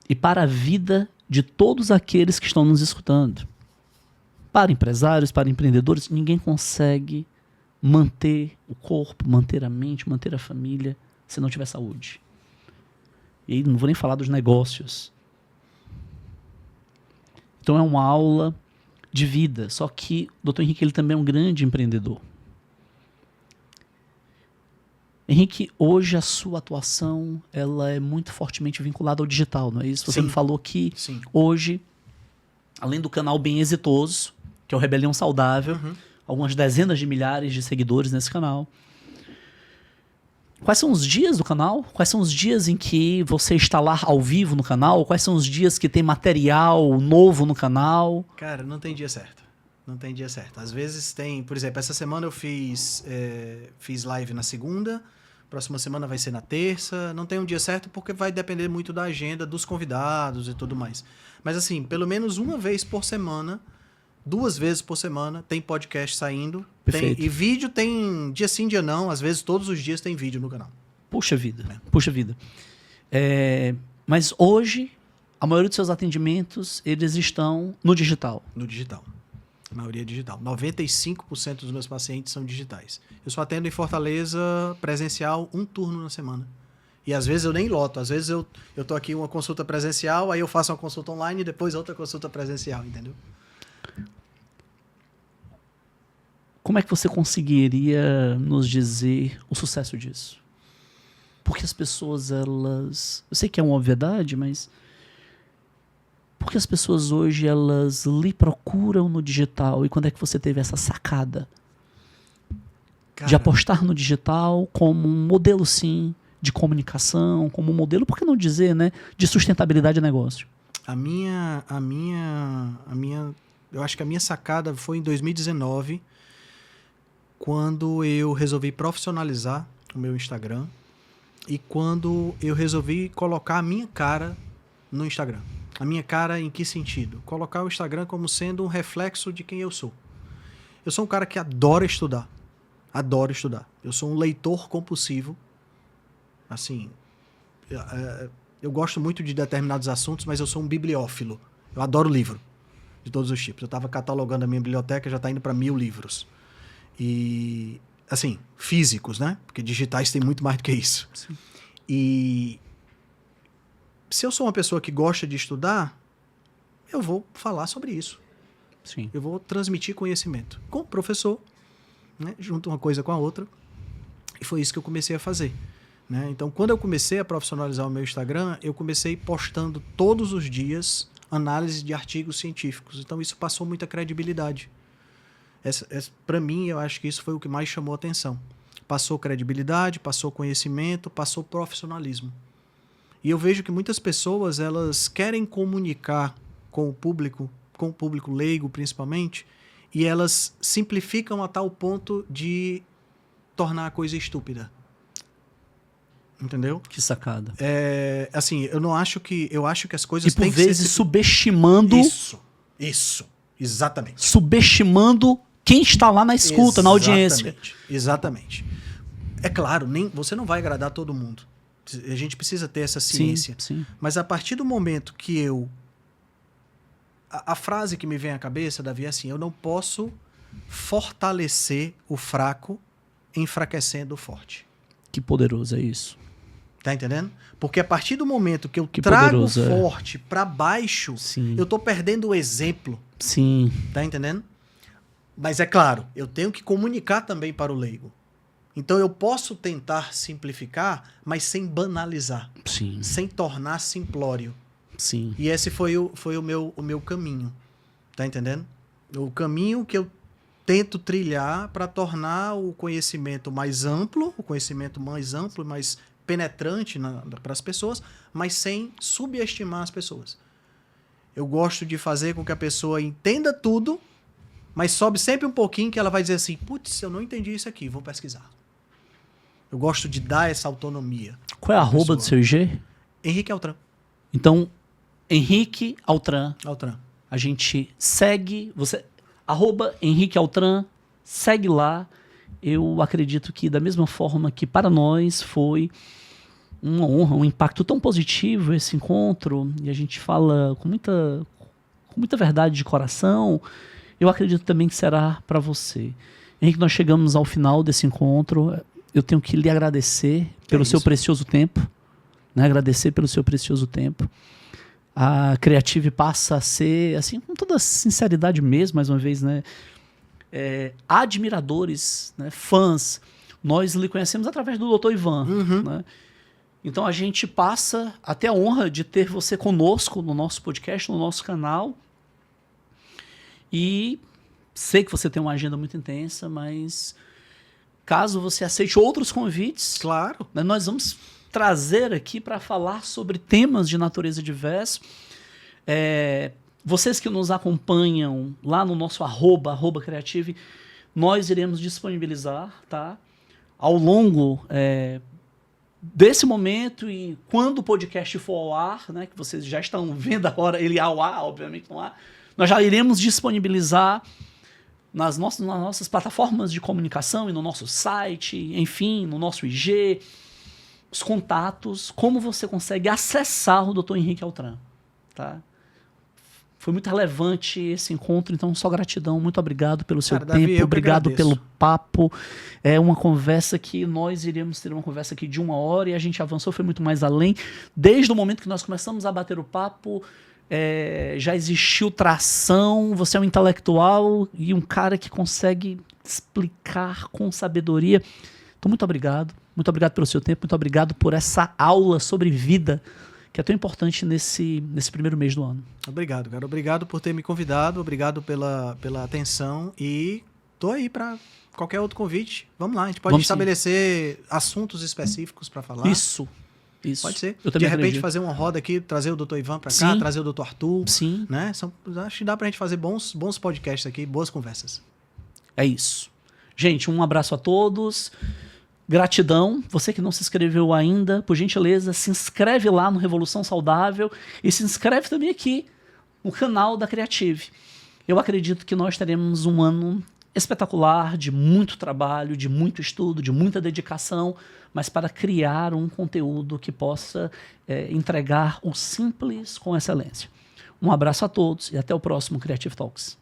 E para a vida de todos aqueles que estão nos escutando. Para empresários, para empreendedores, ninguém consegue manter o corpo, manter a mente, manter a família, se não tiver saúde. E não vou nem falar dos negócios. Então é uma aula de vida, só que o Dr. Henrique ele também é um grande empreendedor. Henrique, hoje a sua atuação ela é muito fortemente vinculada ao digital, não é isso? Você Sim. me falou que Sim. hoje, além do canal bem exitoso, que é o Rebelião Saudável, algumas dezenas de milhares de seguidores nesse canal, Quais são os dias do canal? Quais são os dias em que você está lá ao vivo no canal? Quais são os dias que tem material novo no canal? Cara, não tem dia certo. Não tem dia certo. Às vezes tem... Por exemplo, essa semana eu fiz live na segunda, próxima semana vai ser na terça. Não tem um dia certo porque vai depender muito da agenda dos convidados e tudo mais. Mas assim, pelo menos uma vez por semana, 2 vezes por semana, tem podcast saindo. Perfeito. E vídeo tem dia sim, dia não. Às vezes todos os dias tem vídeo no canal. Puxa vida, puxa vida. Mas hoje, a maioria dos seus atendimentos, eles estão no digital. No digital. A maioria é digital. 95% dos meus pacientes são digitais. Eu só atendo em Fortaleza presencial 1 turno na semana. E às vezes eu nem loto. Às vezes eu tô aqui uma consulta presencial, aí eu faço uma consulta online e depois outra consulta presencial, entendeu? Como é que você conseguiria nos dizer o sucesso disso? Porque as pessoas, elas... Eu sei que é uma obviedade, mas... Porque as pessoas hoje, elas lhe procuram no digital. E quando é que você teve essa sacada? Cara, de apostar no digital como um modelo, sim, de comunicação, como um modelo, por que não dizer, né, de sustentabilidade de negócio? eu acho que a minha sacada foi em 2019, quando eu resolvi profissionalizar o meu Instagram e quando eu resolvi colocar a minha cara no Instagram. A minha cara em que sentido? Colocar o Instagram como sendo um reflexo de quem eu sou. Eu sou um cara que adora estudar. Adoro estudar. Eu sou um leitor compulsivo. Assim, eu gosto muito de determinados assuntos, mas eu sou um bibliófilo. Eu adoro livro, de todos os tipos. Eu estava catalogando a minha biblioteca, já está indo para 1000 livros. E, assim, físicos, né? Porque digitais tem muito mais do que isso. Sim. E se eu sou uma pessoa que gosta de estudar, eu vou falar sobre isso. Sim. Eu vou transmitir conhecimento. Como professor, né? Junto uma coisa com a outra. E foi isso que eu comecei a fazer. Né? Então, quando eu comecei a profissionalizar o meu Instagram, eu comecei postando todos os dias análise de artigos científicos. Então, isso passou muita credibilidade. Para mim, eu acho que isso foi o que mais chamou a atenção. Passou credibilidade, passou conhecimento, passou profissionalismo. E eu vejo que muitas pessoas, elas querem comunicar com o público leigo principalmente, e elas simplificam a tal ponto de tornar a coisa estúpida. Entendeu? Que sacada. Assim, eu acho que as coisas e por têm que ser... vezes subestimando... Isso, exatamente. Subestimando quem está lá na escuta, na audiência. Exatamente. É claro, você não vai agradar todo mundo. A gente precisa ter essa ciência. Sim. Mas a partir do momento que eu... A frase que me vem à cabeça, Davi, é assim: eu não posso fortalecer o fraco enfraquecendo o forte. Que poderoso é isso. Tá entendendo? Porque a partir do momento que eu trago o forte para baixo, sim, eu tô perdendo o exemplo. Sim. Tá entendendo? Mas é claro, eu tenho que comunicar também para o leigo. Então eu posso tentar simplificar, mas sem banalizar. Sim. Sem tornar simplório. Sim. E esse foi o meu caminho. Tá entendendo? O caminho que eu tento trilhar para tornar o conhecimento mais amplo, e mais penetrante para as pessoas, mas sem subestimar as pessoas. Eu gosto de fazer com que a pessoa entenda tudo, mas sobe sempre um pouquinho que ela vai dizer assim: putz, eu não entendi isso aqui, vou pesquisar. Eu gosto de dar essa autonomia. Qual é a arroba do seu IG? Henrique Altran. Então, Henrique Altran. Altran. A gente segue, @Henrique Altran, segue lá. Eu acredito que da mesma forma que para nós foi uma honra, um impacto tão positivo esse encontro, e a gente fala com muita verdade de coração, eu acredito também que será para você. Henrique, nós chegamos ao final desse encontro. Eu tenho que lhe agradecer pelo seu precioso tempo, né? Agradecer pelo seu precioso tempo. A Creative passa a ser, assim, com toda sinceridade mesmo, mais uma vez, né? Admiradores, né? Fãs. Nós lhe conhecemos através do Dr. Ivan. Uhum. Né? Então a gente passa até a honra de ter você conosco no nosso podcast, no nosso canal. E sei que você tem uma agenda muito intensa, mas caso você aceite outros convites, Claro. né, nós vamos trazer aqui para falar sobre temas de natureza diversa. Vocês que nos acompanham lá no nosso @, @Creative, nós iremos disponibilizar, tá? Ao longo desse momento e quando o podcast for ao ar, né, que vocês já estão vendo agora ele ao ar, obviamente no ar, nós já iremos disponibilizar nas nossas plataformas de comunicação e no nosso site, enfim, no nosso IG, os contatos, como você consegue acessar o Dr. Henrique Altran, tá? Foi muito relevante esse encontro, então só gratidão, muito obrigado pelo seu Davi, tempo, obrigado pelo papo. É uma conversa que nós iríamos ter uma conversa aqui de 1 hora e a gente avançou, foi muito mais além. Desde o momento que nós começamos a bater o papo, já existiu tração, você é um intelectual e um cara que consegue explicar com sabedoria. Então, muito obrigado pelo seu tempo, muito obrigado por essa aula sobre vida, que é tão importante nesse primeiro mês do ano. Obrigado, cara. Obrigado por ter me convidado, obrigado pela atenção e tô aí para qualquer outro convite. Vamos lá, a gente pode estabelecer assuntos específicos para falar. Isso. Pode ser. Eu também de repente acredito. fazer uma roda aqui, trazer o Dr. Ivan para cá, trazer o Dr. Arthur. Sim. Né? Acho que dá pra gente fazer bons podcasts aqui, boas conversas. É isso. Gente, um abraço a todos. Gratidão. Você que não se inscreveu ainda, por gentileza, se inscreve lá no Revolução Saudável e se inscreve também aqui no canal da Creative. Eu acredito que nós teremos um ano espetacular, de muito trabalho, de muito estudo, de muita dedicação, mas para criar um conteúdo que possa entregar o simples com excelência. Um abraço a todos e até o próximo Creative Talks.